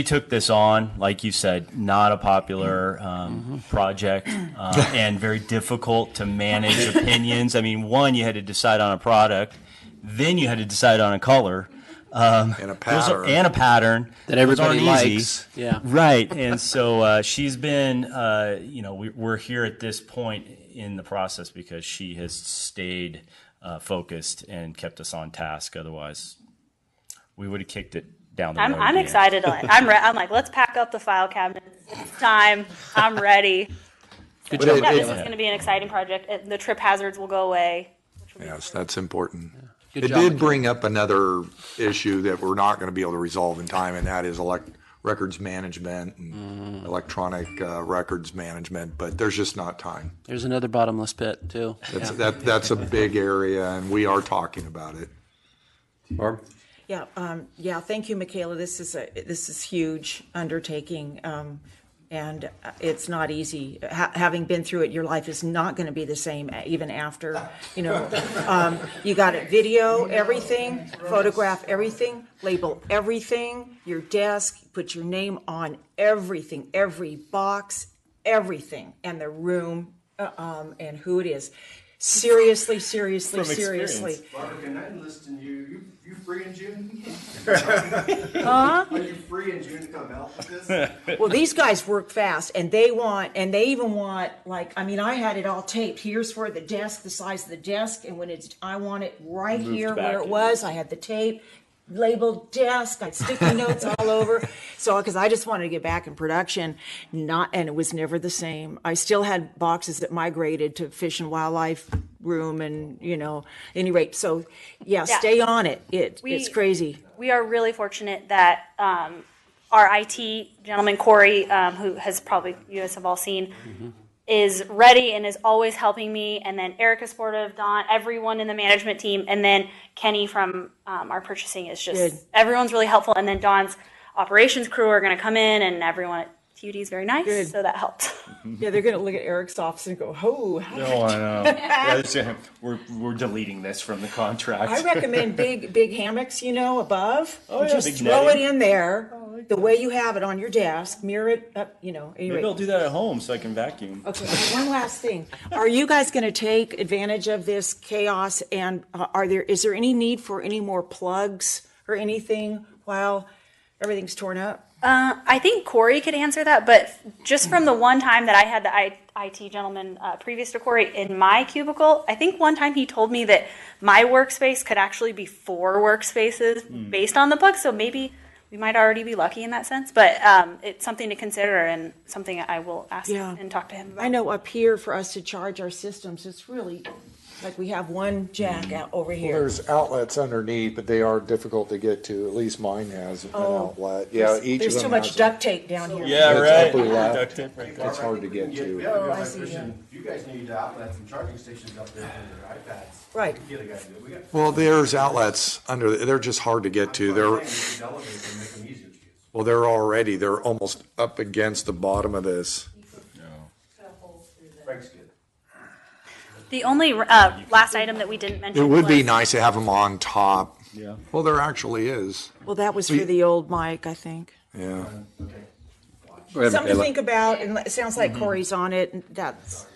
took this on, like you said, not a popular project and very difficult to manage opinions. I mean, one, you had to decide on a product, then you had to decide on a color. And a pattern. That everybody likes. Yeah. Right. And so she's been, we're here at this point in the process because she has stayed focused and kept us on task. Otherwise, we would have kicked it down the road. I'm excited. I'm like, let's pack up the file cabinets. It's time. I'm ready. Good job. Yeah, this is going to be an exciting project. The trip hazards will go away. Yes, that's important. Good It job, did Michaela. bring up another issue that we're not going to be able to resolve in time, and that is records management and electronic records management, but there's just not time. There's another bottomless pit, too. That's a big area, and we are talking about it. Barb? Yeah, thank you, Michaela. This is huge undertaking, and it's not easy. Having been through it, your life is not going to be the same even after. You got to video everything, photograph everything, label everything, your desk, put your name on everything, every box, everything, and the room, and who it is. Seriously. Barbara, can I enlist in you? You free in June? Huh? Are you free in June to come help with this? Well, these guys work fast, and they even want, I had it all taped. Here's for the desk, the size of the desk, and I want it right Moved here back where it in. was. I had the tape, labeled desk, I had sticky notes all over. So, because I just wanted to get back in production, and it was never the same. I still had boxes that migrated to Fish and Wildlife room, and any rate. So, yeah. Stay on it. It's crazy. We are really fortunate that our IT gentleman, Corey, who has probably, you guys have all seen, is ready and is always helping me. And then Erica Sportive, Don, everyone in the management team. And then Kenny from our purchasing is just, Good. Everyone's really helpful. And then Don's operations crew are going to come in, and everyone at TUD is very nice. Good. So that helped. Yeah, they're going to look at Eric's office and go, "Oh, how No, I know. We're deleting this from the contract. I recommend big hammocks, above. Oh, yeah, Just big throw netting. it in there, the way you have it on your desk. Mirror it up, anyway. Maybe I'll do that at home so I can vacuum. Okay, one last thing. Are you guys going to take advantage of this chaos? And is there any need for any more plugs or anything while everything's torn up? I think Corey could answer that, but just from the one time that I had the IT gentleman previous to Corey in my cubicle, I think one time he told me that my workspace could actually be 4 workspaces based on the plug, so maybe we might already be lucky in that sense, but it's something to consider and something I will ask and talk to him about. I know up here for us to charge our systems, it's really like we have one jack out over here. Well, there's outlets underneath, but they are difficult to get to. At least mine has an outlet. Yeah, each There's of too them much has duct tape down here. Yeah, It's right. upper left. Duct tape right there. It's hard to get to. Oh, I see, You guys need outlets and charging stations up there for your iPads. Right. You guys do. We got. Well, there's outlets under. They're just hard to get to. You can elevate them, make them easier to use. Well, they're almost up against the bottom of this. Frank's good. The only last item that we didn't mention It would be was- nice to have them on top. Yeah. Well, there actually is. Well, that was for the old mic, I think. Yeah. Go ahead, Something to Michaela. think about, and it sounds like Corey's on it, and that's,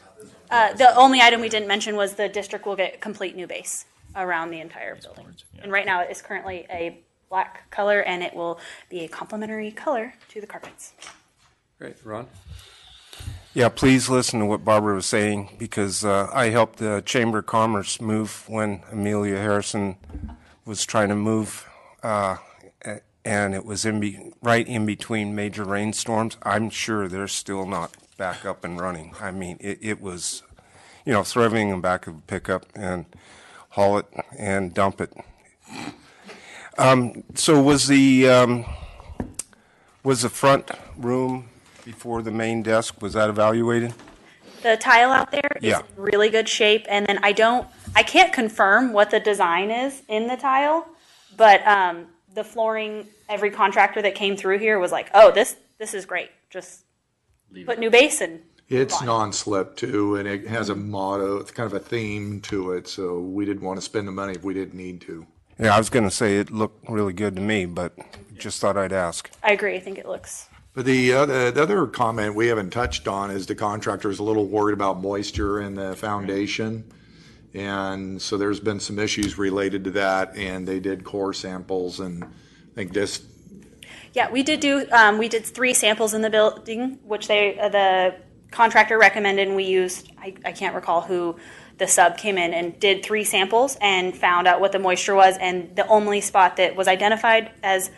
the only item we didn't mention was the district will get complete new base around the entire building. And right now it is currently a black color, and it will be a complementary color to the carpets. Great. Ron? Yeah, please listen to what Barbara was saying, because I helped the Chamber of Commerce move when Amelia Harrison was trying to move, and it was right in between major rainstorms. I'm sure they're still not back up and running. I mean, it was, throwing them back of a pickup and haul it and dump it. So was the front room before the main desk, was that evaluated? The tile out there is Yeah. in really good shape, and then I can't confirm what the design is in the tile, but the flooring, every contractor that came through here was like, "Oh, this is great. Just put new base and." It's non-slip too, and it has a motto. It's kind of a theme to it. So we didn't want to spend the money if we didn't need to. Yeah, I was going to say it looked really good to me, but just thought I'd ask. I agree. I think it looks. But the other comment we haven't touched on is the contractor is a little worried about moisture in the foundation. And so there's been some issues related to that, and they did core samples, and I think this. Yeah, we did 3 samples in the building, which the contractor recommended, and we used, I can't recall who the sub came in and did 3 samples and found out what the moisture was, and the only spot that was identified as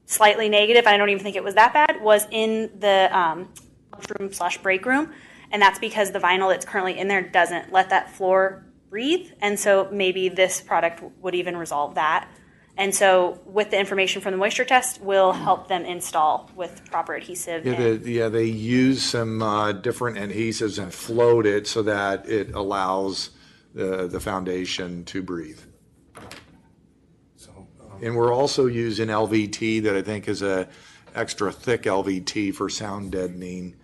slightly negative, I don't even think it was that bad, was in the lunchroom/break room, and that's because the vinyl that's currently in there doesn't let that floor breathe. And so maybe this product would even resolve that. And so with the information from the moisture test, we'll help them install with proper adhesive. They use some different adhesives and float it so that it allows the foundation to breathe. And we're also using LVT that I think is a extra thick LVT for sound deadening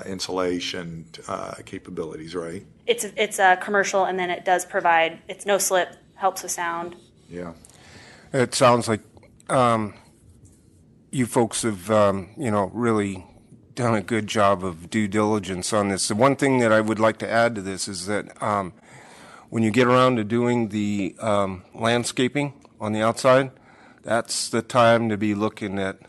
insulation capabilities, right? It's a commercial, and then it does provide, it's no slip, helps with sound. Yeah. It sounds like you folks have, really done a good job of due diligence on this. The one thing that I would like to add to this is that when you get around to doing the landscaping on the outside, that's the time to be looking at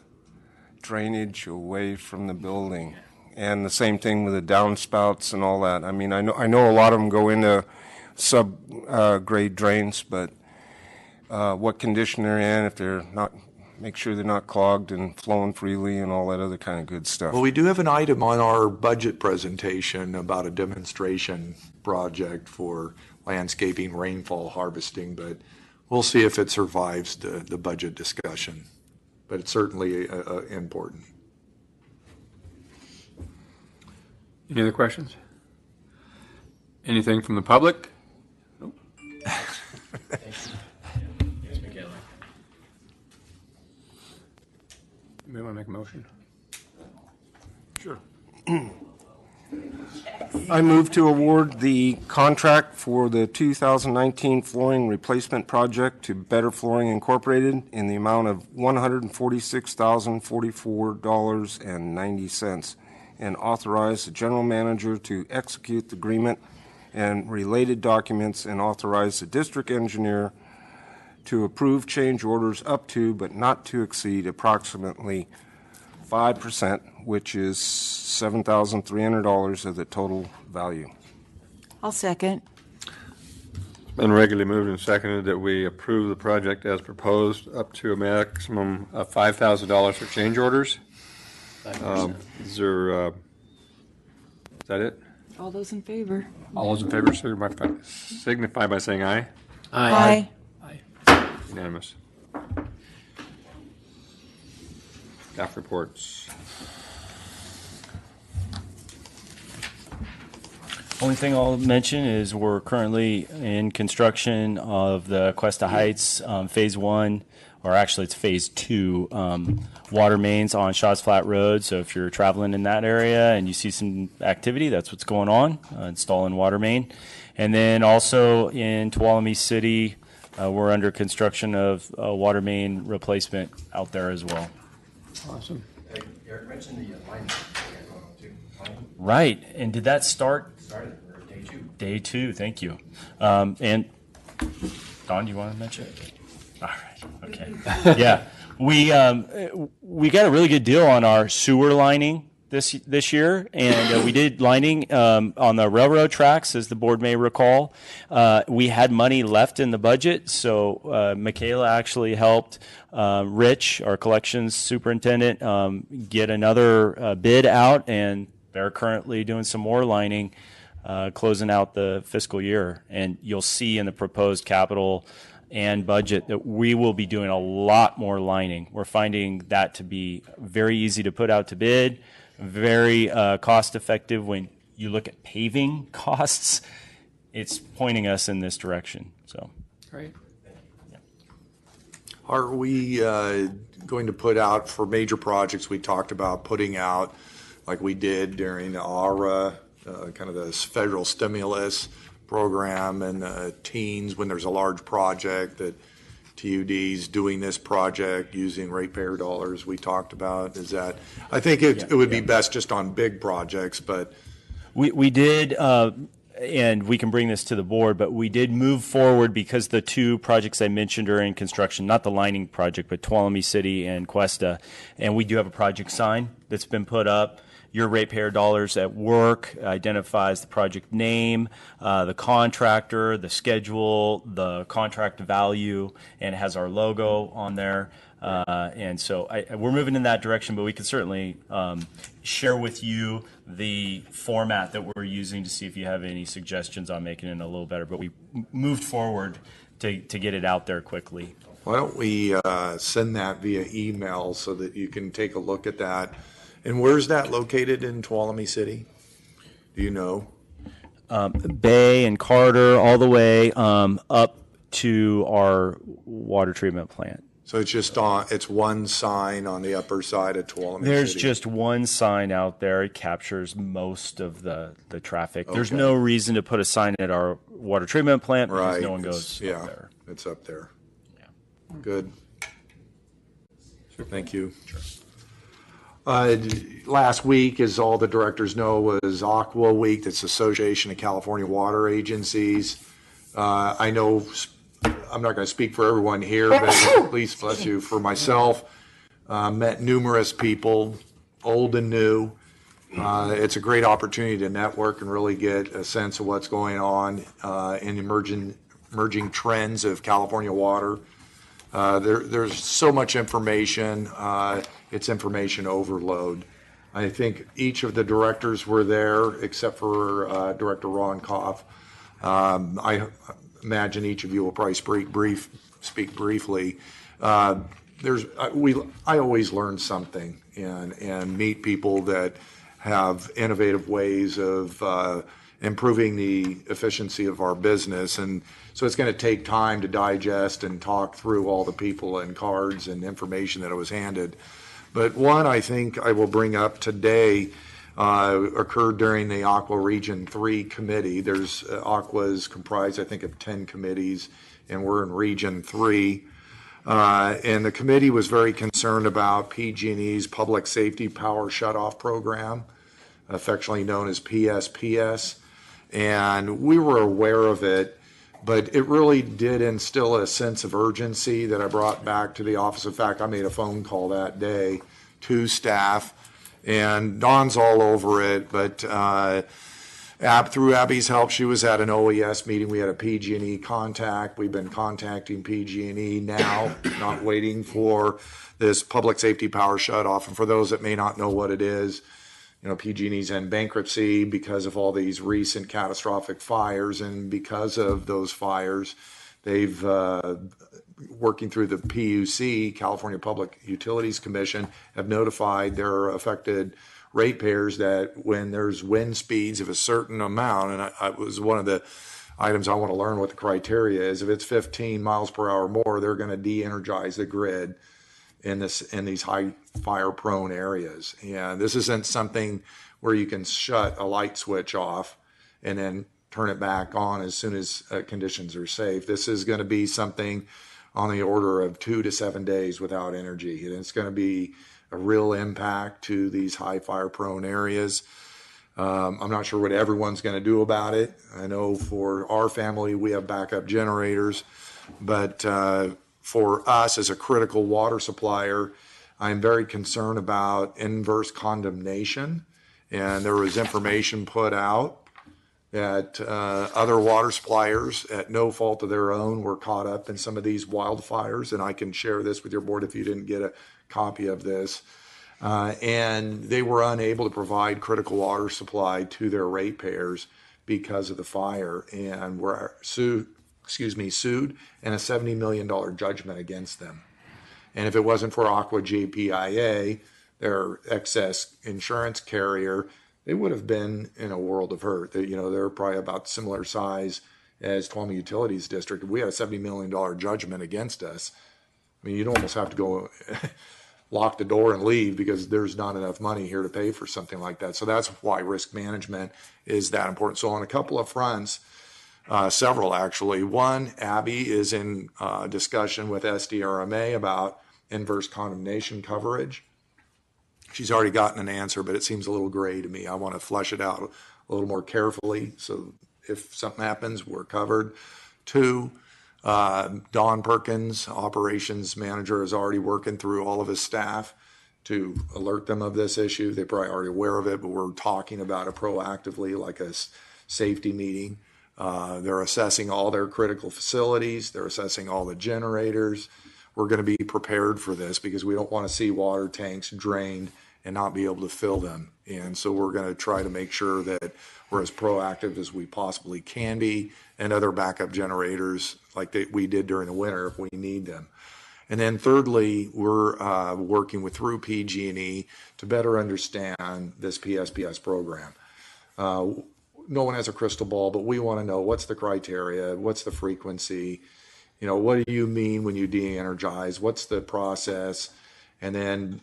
drainage away from the building. And the same thing with the downspouts and all that. I mean, I know a lot of them go into sub-grade drains, but what condition they're in, if they're not, make sure they're not clogged and flowing freely and all that other kind of good stuff. Well, we do have an item on our budget presentation about a demonstration project for landscaping, rainfall harvesting, but we'll see if it survives the budget discussion. But it's certainly important. Any other questions? Anything from the public? Nope. Anybody want to make a motion? Sure. I move to award the contract for the 2019 flooring replacement project to Better Flooring Incorporated in the amount of $146,044.90 and authorize the general manager to execute the agreement and related documents and authorize the district engineer to approve change orders up to but not to exceed approximately 5%, which is $7,300 of the total value. I'll second. Been regularly moved and seconded that we approve the project as proposed up to a maximum of $5,000 for change orders. Is that it? All those in favor? All those in favor signify by saying aye. Aye. Unanimous. Staff reports. Only thing I'll mention is we're currently in construction of the Cuesta Heights Phase 1, or actually it's Phase 2, water mains on Shaw's Flat Road. So if you're traveling in that area and you see some activity, that's what's going on, installing water main. And then also in Tuolumne City, we're under construction of a water main replacement out there as well. Awesome. Eric mentioned the line going on too. Right. And did that start? Started for day 2. Day 2, thank you. And Don, do you want to mention it? All right. Okay. Yeah. We got a really good deal on our sewer lining this year, and we did lining on the railroad tracks, as the board may recall. We had money left in the budget, so Michaela actually helped Rich, our collections superintendent, get another bid out, and they're currently doing some more lining, closing out the fiscal year. And you'll see in the proposed capital and budget that we will be doing a lot more lining. We're finding that to be very easy to put out to bid, very cost effective. When you look at paving costs, it's pointing us in this direction. So Great. Yeah. Are we going to put out for major projects? We talked about putting out, like we did during the ARA, kind of the federal stimulus program, and teens, when there's a large project that TUD's doing this project using ratepayer dollars we talked about. Is that, I think it would be best just on big projects, but we did, and we can bring this to the board, but we did move forward because the two projects I mentioned are in construction, not the lining project, but Tuolumne City and Cuesta, and we do have a project sign that's been put up. your ratepayer dollars at work, identifies the project name, the contractor, the schedule, the contract value, and it has our logo on there. And so we're moving in that direction, but we can certainly share with you the format that we're using to see if you have any suggestions on making it a little better. But we moved forward to get it out there quickly. Why don't we send that via email so that you can take a look at that? And where's that located in Tuolumne City? Do you know? Bay and Carter, all the way up to our water treatment plant. So it's just it's one sign on the upper side of Tuolumne There's City. just one sign out there. It captures most of the traffic. There's Okay. no reason to put a sign at our water treatment plant because Right. no one goes Yeah, up there. it's up there. Yeah. Good. Thank you. Sure. Last week, as all the directors know, was Aqua Week. That's Association of California Water Agencies. I know I'm not going to speak for everyone here, but at least, bless you, for myself, met numerous people, old and new. It's a great opportunity to network and really get a sense of what's going on in emerging trends of California water. There's so much information. It's information overload. I think each of the directors were there, except for Director Ron Koff. I imagine each of you will probably speak briefly. I always learn something and meet people that have innovative ways of improving the efficiency of our business. And so it's going to take time to digest and talk through all the people and cards and information that I was handed. But one I think I will bring up today occurred during the Aqua Region 3 committee. Aqua is comprised, I think, of 10 committees, and we're in Region 3. And the committee was very concerned about PG&E's Public Safety Power Shutoff Program, affectionately known as PSPS. And we were aware of it, but it really did instill a sense of urgency that I brought back to the office. In fact, I made a phone call that day to staff, and Dawn's all over it, but through Abby's help, she was at an OES meeting. We had a PG&E contact. We've been contacting PG&E now, not waiting for this public safety power shutoff. And for those that may not know what it is, PG&E's in bankruptcy because of all these recent catastrophic fires, and because of those fires, they've working through the PUC, California Public Utilities Commission, have notified their affected ratepayers that when there's wind speeds of a certain amount, and I was one of the items I want to learn what the criteria is. If it's 15 miles per hour more, they're going to de-energize the grid in these high fire-prone areas. And this isn't something where you can shut a light switch off and then turn it back on as soon as conditions are safe. This is going to be something on the order of 2 to 7 days without energy. And it's going to be a real impact to these high fire-prone areas. I'm not sure what everyone's going to do about it. I know for our family, we have backup generators, but for us as a critical water supplier, I'm very concerned about inverse condemnation. And there was information put out that other water suppliers, at no fault of their own, were caught up in some of these wildfires. And I can share this with your board if you didn't get a copy of this. And they were unable to provide critical water supply to their ratepayers because of the fire, and were sued, and a $70 million judgment against them. And if it wasn't for Aqua JPIA, their excess insurance carrier, they would have been in a world of hurt. They're probably about similar size as Tuolumne Utilities District. We had a $70 million judgment against us. I mean, you'd almost have to go lock the door and leave because there's not enough money here to pay for something like that. So that's why risk management is that important. So on a couple of fronts, several actually. One, Abby is in discussion with SDRMA about inverse condemnation coverage. She's already gotten an answer, but it seems a little gray to me. I want to flesh it out a little more carefully so if something happens, we're covered. Two, Don Perkins, operations manager, is already working through all of his staff to alert them of this issue. They're probably already aware of it, but we're talking about it proactively, like a safety meeting. They're assessing all their critical facilities. They're assessing all the generators. We're going to be prepared for this because we don't want to see water tanks drained and not be able to fill them. And so we're going to try to make sure that we're as proactive as we possibly can be, and other backup generators like we did during the winter if we need them. And then thirdly, we're working through PG&E to better understand this PSPS program. No one has a crystal ball, but we want to know what's the criteria, what's the frequency, what do you mean when you de-energize, what's the process, and then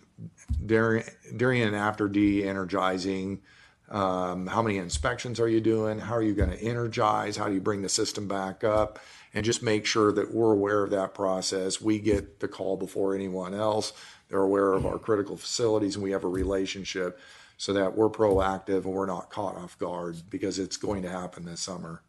during and after de-energizing, how many inspections are you doing, how are you going to energize, how do you bring the system back up, and just make sure that we're aware of that process. We get the call before anyone else. They're aware of our critical facilities, and we have a relationship so that we're proactive and we're not caught off guard, because it's going to happen this summer.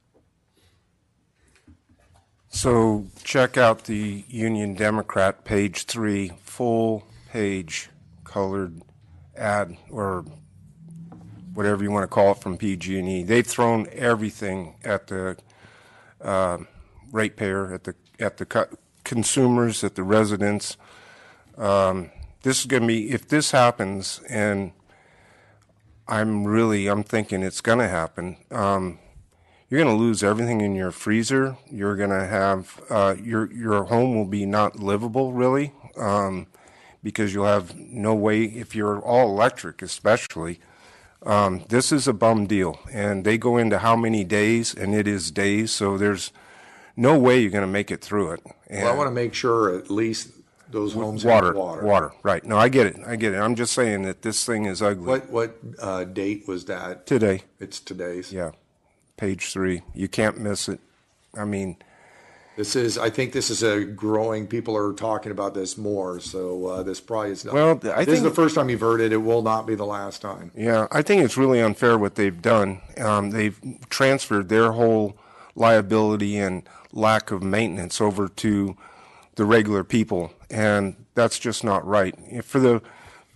So check out the Union Democrat, page 3, full page colored ad, or whatever you want to call it, from PG&E. They've thrown everything at the ratepayer, at the consumers, at the residents. This is going to be, if this happens, and I'm thinking it's going to happen, you're going to lose everything in your freezer. You're going to have, your home will be not livable, really, because you'll have no way, if you're all electric especially. This is a bum deal, and they go into how many days, and it is days, so there's no way you're going to make it through it. And well, I want to make sure at least those homes have water. Water, right. No, I get it. I'm just saying that this thing is ugly. What date was that? Today. It's today's? Yeah, page 3. You can't miss it. I mean, I think this is a growing, people are talking about this more, so this probably is not. Well, this is the first time you've heard it. It will not be the last time. Yeah, I think it's really unfair what they've done. They've transferred their whole liability and lack of maintenance over to the regular people, and that's just not right. For the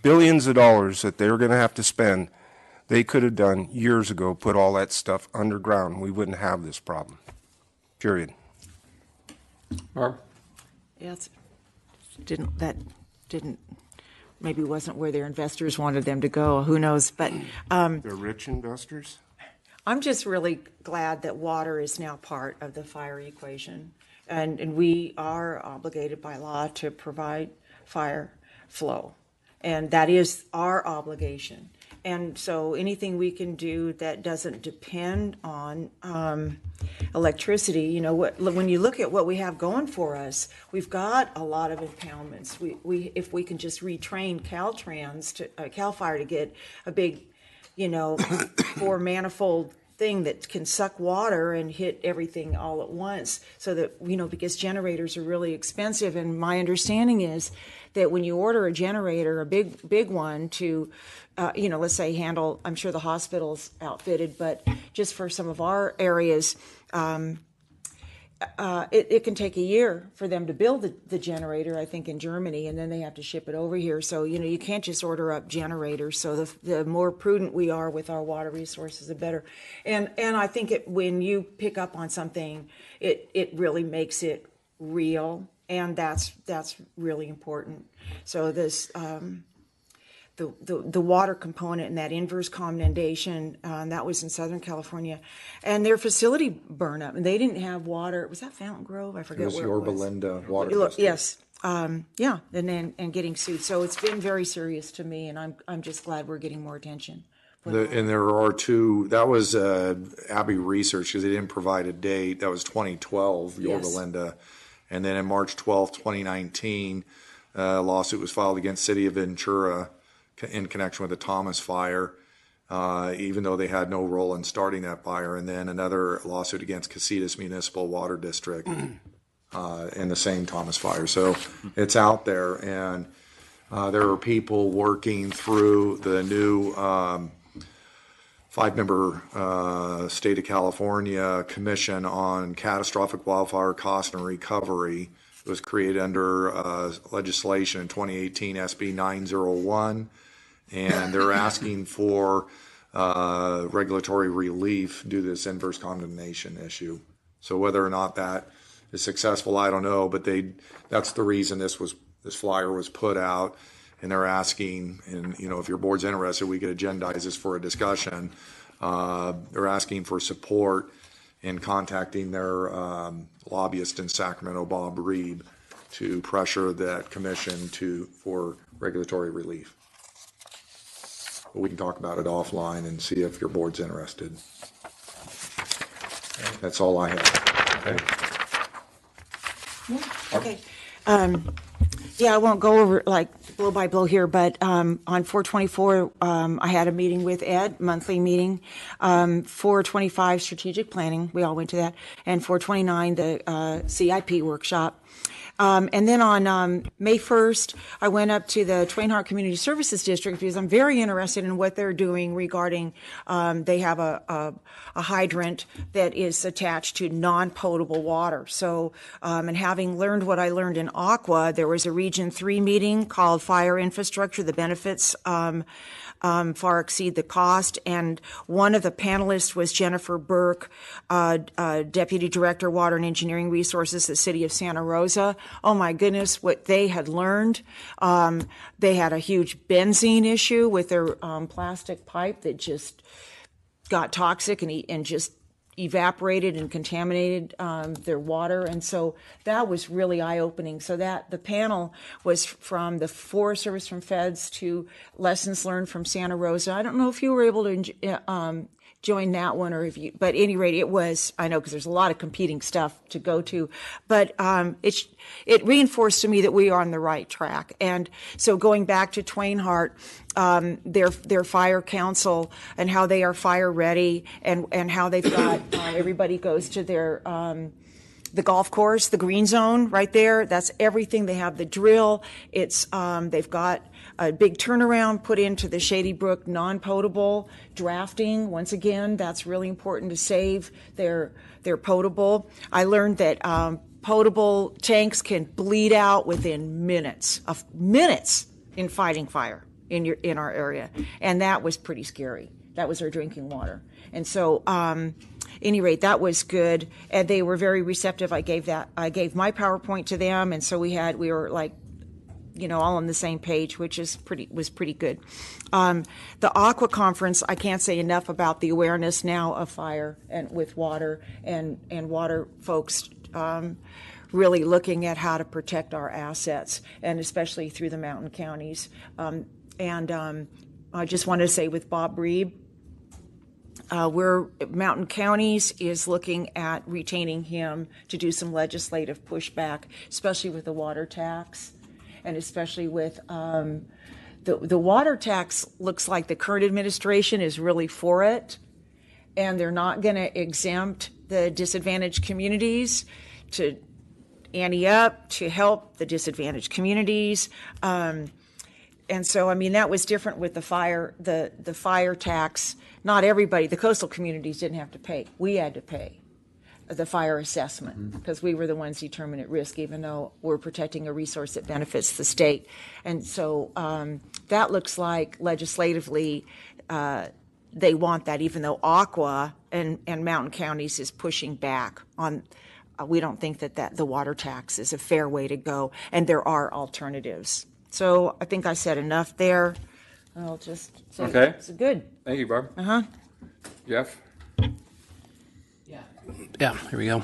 billions of dollars that they were going to have to spend, they could have done years ago, put all that stuff underground. We wouldn't have this problem, period. Barb? Yes, maybe wasn't where their investors wanted them to go. Who knows? But they're rich investors. I'm just really glad that water is now part of the fire equation, and we are obligated by law to provide fire flow, and that is our obligation. And so anything we can do that doesn't depend on electricity, when you look at what we have going for us, we've got a lot of impoundments. If we can just retrain Cal Fire to get a big, 4 manifold thing that can suck water and hit everything all at once, so that, because generators are really expensive. And my understanding is that when you order a generator, a big one to, let's say handle, I'm sure the hospital's outfitted, but just for some of our areas, it can take a year for them to build the generator, I think, in Germany, and then they have to ship it over here. So, you can't just order up generators. So the more prudent we are with our water resources, the better. And I think when you pick up on something, it really makes it real, and that's really important. So this the water component and that inverse condensation, that was in Southern California, and their facility burned up, and they didn't have water. Was that Fountain Grove? I forget where it was. Belinda water district. Yes. Yeah, and getting sued. So it's been very serious to me, and I'm just glad we're getting more attention. And there are 2, that was Abbey Research, because they didn't provide a date. That was 2012, Yorba Linda. And then in March 12th, 2019, a lawsuit was filed against City of Ventura in connection with the Thomas fire, even though they had no role in starting that fire. And then another lawsuit against Casitas Municipal Water District in the same Thomas fire. So it's out there, and there are people working through the new 5-member State of California Commission on Catastrophic Wildfire Cost and Recovery. It was created under legislation in 2018, SB 901, and they're asking for regulatory relief due to this inverse condemnation issue. So whether or not that is successful, I don't know, but that's the reason this flyer was put out, and they're asking, and if your board's interested, we could agendize this for a discussion. They're asking for support in contacting their lobbyist in Sacramento, Bob Reeb, to pressure that commission for regulatory relief. But we can talk about it offline and see if your board's interested. That's all I have. Okay. Yeah, I won't go over like blow by blow here, but on 4/24, I had a meeting with Ed, monthly meeting. 4/25, strategic planning, we all went to that, and 4/29, the CIP workshop. And then on May 1st, I went up to the Twain Harte Community Services District because I'm very interested in what they're doing regarding, they have a hydrant that is attached to non-potable water. So, and having learned what I learned in Aqua, there was a Region 3 meeting called Fire Infrastructure, the benefits far exceed the cost. And one of the panelists was Jennifer Burke, Deputy Director, Water and Engineering Resources, the City of Santa Rosa. Oh my goodness, what they had learned. They had a huge benzene issue with their plastic pipe that just got toxic and just evaporated and contaminated their water, and so that was really eye-opening. So that the panel was from the Forest Service, from Feds, to lessons learned from Santa Rosa. I don't know if you were able to join that one, or if you, but at any rate, it was, I know, because there's a lot of competing stuff to go to, but it reinforced to me that we are on the right track. And so going back to Twain Harte, their fire council and how they are fire ready, and how they've got everybody goes to their the golf course, the green zone right there. That's everything. They have the drill. It's they've got a big turnaround put into the Shady Brook non-potable drafting. Once again, that's really important to save their potable. I learned that potable tanks can bleed out within minutes in fighting fire in our area, and that was pretty scary. That was our drinking water, and so. Any rate, that was good, and they were very receptive. I gave my PowerPoint to them, and so we were like, all on the same page, which was pretty good. The Aqua Conference, I can't say enough about the awareness now of fire and with water, and water folks really looking at how to protect our assets, and especially through the mountain counties. I just wanted to say with Bob Reeb, Mountain Counties is looking at retaining him to do some legislative pushback, especially with the water tax, and especially with the water tax. Looks like the current administration is really for it, and they're not going to exempt the disadvantaged communities, to ante up to help the disadvantaged communities. And so, I mean, that was different with the fire tax. Not everybody, the coastal communities didn't have to pay. We had to pay the fire assessment because we were the ones determined at risk, even though we're protecting a resource that benefits the state. And so that looks like legislatively they want that, even though Aqua and Mountain Counties is pushing back on. We don't think that the water tax is a fair way to go, and there are alternatives. So I think I said enough there. I'll just say Okay. It's good. Thank you, Barb. Jeff? Yeah, here we go.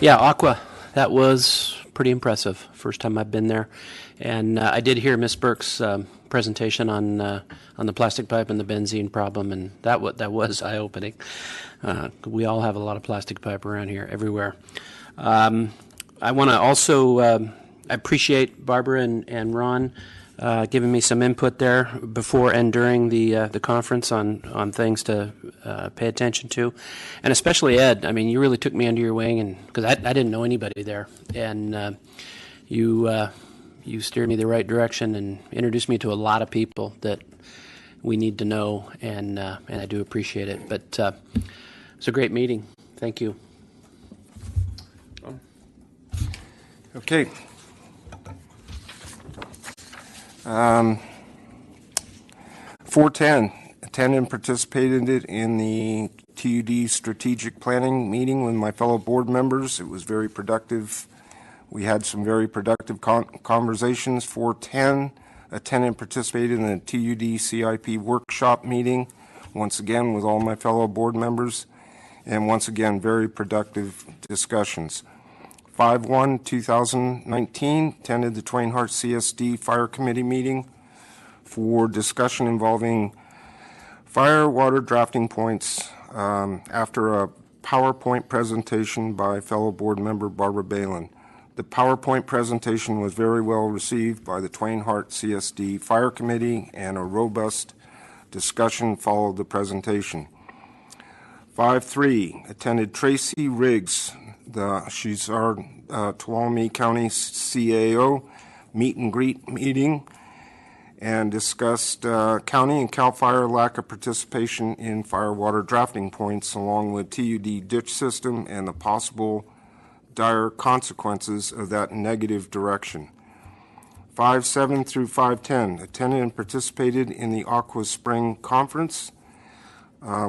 Yeah, Aqua, that was pretty impressive. First time I've been there. And I did hear Ms. Burke's presentation on the plastic pipe and the benzene problem, and that was eye-opening. We all have a lot of plastic pipe around here, everywhere. I want to also I appreciate Barbara and Ron giving me some input there before and during the conference on things to pay attention to, and especially Ed. I mean, you really took me under your wing, and because I didn't know anybody there, and you steered me the right direction and introduced me to a lot of people that we need to know, and I do appreciate it. But it's a great meeting. Thank you. Okay. 410, attended and participated in the TUD strategic planning meeting with my fellow board members. It was very productive. We had some very productive conversations. 410, attended and participated in the TUD CIP workshop meeting, once again with all my fellow board members, and once again, very productive discussions. 5/1/2019, attended the Twain Harte CSD Fire Committee meeting for discussion involving fire water drafting points after a PowerPoint presentation by fellow board member Barbara Balin. The PowerPoint presentation was very well received by the Twain Harte CSD Fire Committee, and a robust discussion followed the presentation. 5/3, attended Tracy Riggs. She's our Tuolumne County CAO meet and greet meeting, and discussed county and CAL FIRE lack of participation in fire water drafting points, along with TUD ditch system and the possible dire consequences of that negative direction. 5/7 through 5/10, attended and participated in the Aqua Spring Conference,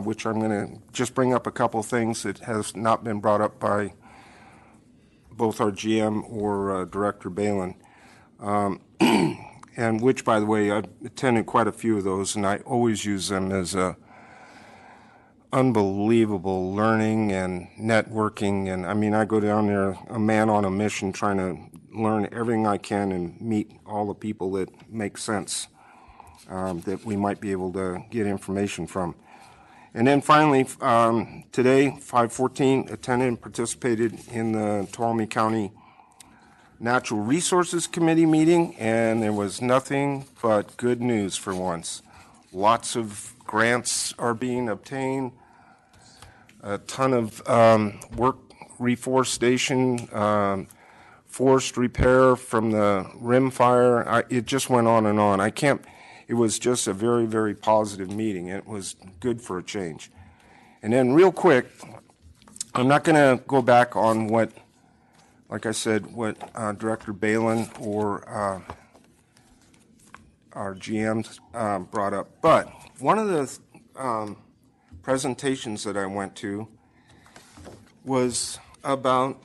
which I'm going to just bring up a couple things that has not been brought up by both our GM or Director Balin, and which, by the way, I've attended quite a few of those, and I always use them as a unbelievable learning and networking. And I mean, I go down there a man on a mission, trying to learn everything I can and meet all the people that make sense, that we might be able to get information from. And then finally, today, 5/14, attended and participated in the Tuolumne County Natural Resources Committee meeting, and there was nothing but good news for once. Lots of grants are being obtained, a ton of work, reforestation, forest repair from the rim fire. It just went on and on. It was just a very, very positive meeting. It was good for a change. And then real quick, I'm not going to go back on what, like I said, what Director Balin or our GMs brought up. But one of the presentations that I went to was about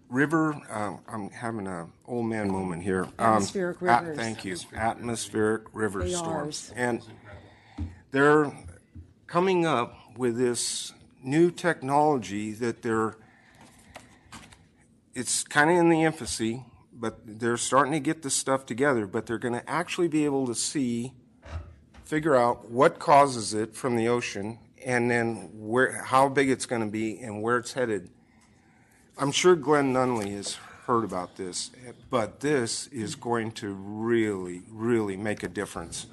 river, I'm having an old man moment here. Atmospheric rivers. Thank you. Atmospheric river storms. And they're coming up with this new technology that it's kind of in the infancy, but they're starting to get this stuff together, but they're going to actually be able to figure out what causes it from the ocean, and then how big it's going to be and where it's headed. I'm sure Glenn Nunley has heard about this, but this is going to really, really make a difference,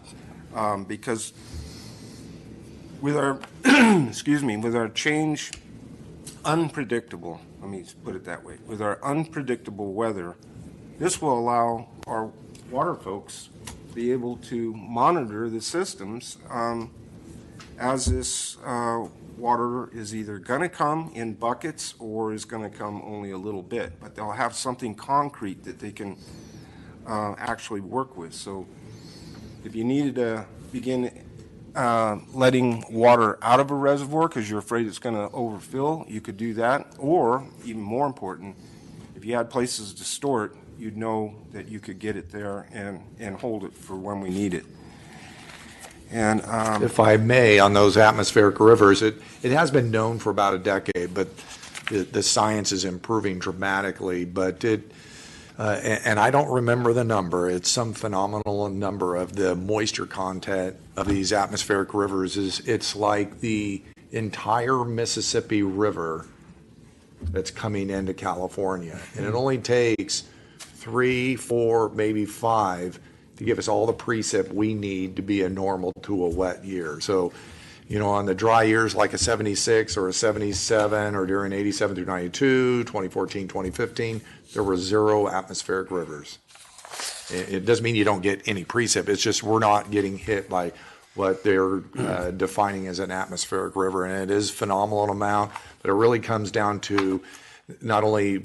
because with our, with our change, unpredictable, let me put it that way, with our unpredictable weather, this will allow our water folks to be able to monitor the systems as this water is either going to come in buckets or is going to come only a little bit, but they'll have something concrete that they can actually work with. So if you needed to begin letting water out of a reservoir because you're afraid it's going to overfill, you could do that. Or, even more important, if you had places to store it, you'd know that you could get it there and hold it for when we need it. And if I may, on those atmospheric rivers, it has been known for about a decade, but the science is improving dramatically. But and I don't remember the number. It's some phenomenal number of the moisture content of these atmospheric rivers. It's like the entire Mississippi River that's coming into California, and it only takes 3, 4, maybe 5 to give us all the precip we need to be a normal to a wet year. So, on the dry years like a 76 or a 77, or during 87 through 92, 2014, 2015, there were 0 atmospheric rivers. It doesn't mean you don't get any precip. It's just we're not getting hit by what they're defining as an atmospheric river, and it is a phenomenal amount, but it really comes down to not only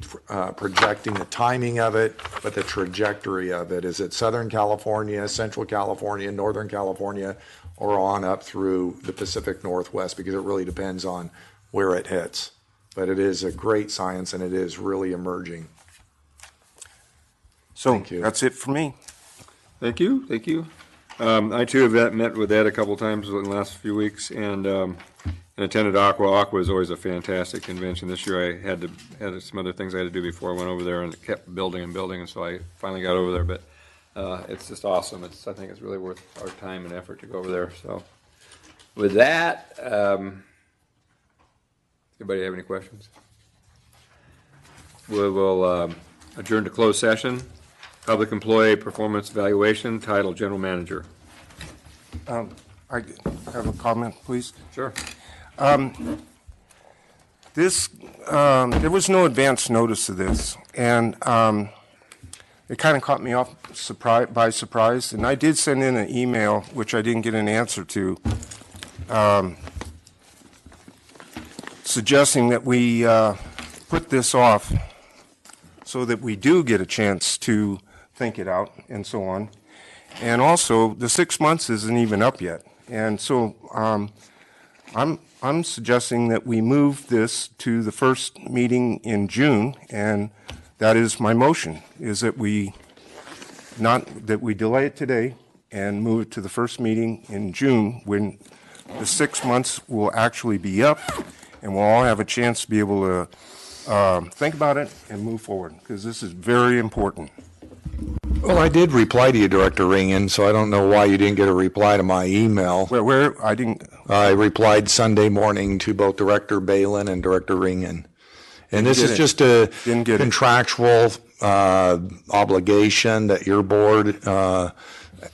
projecting the timing of it, but the trajectory of it. Is it Southern California, Central California, Northern California, or on up through the Pacific Northwest? Because it really depends on where it hits. But it is a great science, and it is really emerging. So Thank you. that's it for me. Thank you, thank you. I too have met with Ed a couple times in the last few weeks, and attended Aqua. Aqua is always a fantastic convention. This year I had some other things I had to do before I went over there, and it kept building and building, and so I finally got over there. But it's just awesome. I think it's really worth our time and effort to go over there. So with that, anybody have any questions? We will adjourn to closed session. Public Employee Performance Evaluation, title General Manager. I have a comment, please. Sure. There was no advance notice of this, and it kind of caught me off by surprise. And I did send in an email, which I didn't get an answer to, suggesting that we put this off so that we do get a chance to think it out and so on. And also, the 6 months isn't even up yet. And so I'm suggesting that we move this to the first meeting in June, and that is my motion, is that we delay it today and move it to the first meeting in June, when the 6 months will actually be up, and we'll all have a chance to be able to think about it and move forward, because this is very important. Well, I did reply to you, Director Ringen, so I don't know why you didn't get a reply to my email. Where I didn't. I replied Sunday morning to both Director Balin and Director Ringen. And this is just a contractual obligation that your board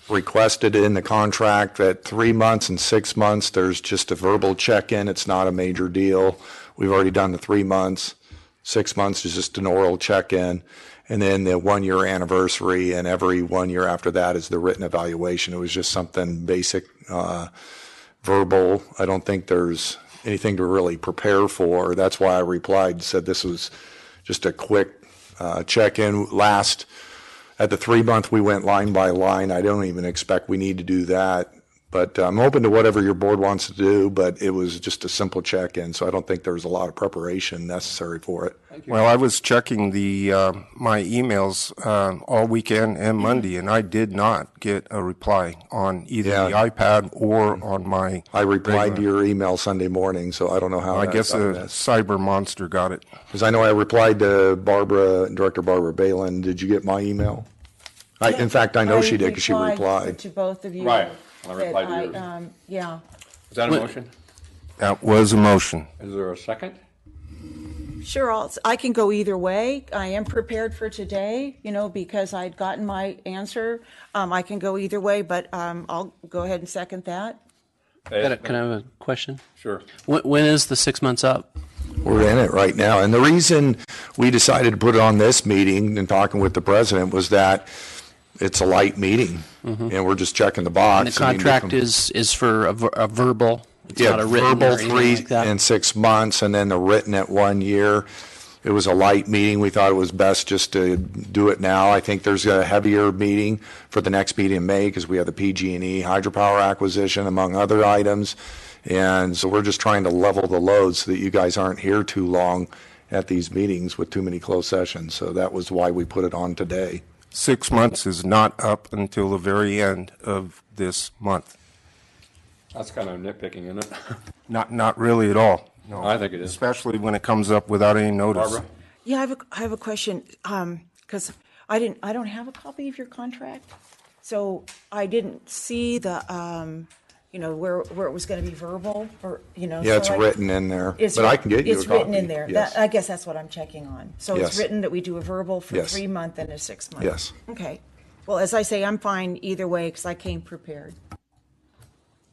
requested in the contract. At 3 months and 6 months, there's just a verbal check-in. It's not a major deal. We've already done the 3 months. 6 months is just an oral check-in. And then the 1 year anniversary, and every 1 year after that is the written evaluation. It was just something basic, verbal. I don't think there's anything to really prepare for. That's why I replied, said this was just a quick check-in. At the 3 month, we went line by line. I don't even expect we need to do that. But I'm open to whatever your board wants to do, but it was just a simple check-in, so I don't think there's a lot of preparation necessary for it. Well, I was checking my emails all weekend and Monday, and I did not get a reply on either the iPad or on my... I replied to your email Sunday morning, so I don't know how I guess a cyber monster got it. Because I know I replied to Director Barbara Balin. Did you get my email? In fact, I know she did, because she replied. To both of you. Right. I replied to yours. Yeah. Is that a motion? That was a motion. Is there a second? Sure, I can go either way. I am prepared for today, because I'd gotten my answer. I can go either way, but I'll go ahead and second that. Can I have a question? Sure. When is the 6 months up? We're in it right now. And the reason we decided to put it on this meeting and talking with the president was that it's a light meeting, and we're just checking the box. And the contract is for a verbal. It's not a written verbal or anything 3 like that. and 6 months, and then the written at 1 year. It was a light meeting. We thought it was best just to do it now. I think there's a heavier meeting for the next meeting in May, because we have the PG&E hydropower acquisition, among other items. And so we're just trying to level the load so that you guys aren't here too long at these meetings with too many closed sessions. So that was why we put it on today. 6 months is not up until the very end of this month. That's kind of nitpicking, isn't it? Not really at all. No. I think it is. Especially when it comes up without any notice. Barbara? Yeah, I have a question, because I don't have a copy of your contract, so I didn't see the, where it was going to be verbal, or, Yeah, so it's written in there, It's but I can get you a copy. It's written in there. Yes. I guess that's what I'm checking on. So Yes. it's written that we do a verbal for Yes. 3 month and a 6 month. Yes. Okay. Well, as I say, I'm fine either way, because I came prepared.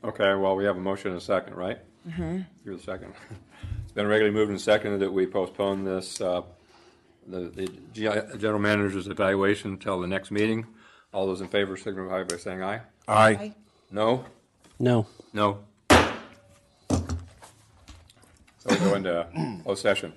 Okay, well, we have a motion and a second, right? Mm-hmm. You're the second. It's been regularly moved and seconded that we postpone this, the general manager's evaluation until the next meeting. All those in favor signify by saying aye. Aye. No? No. No. So we'll go into closed session.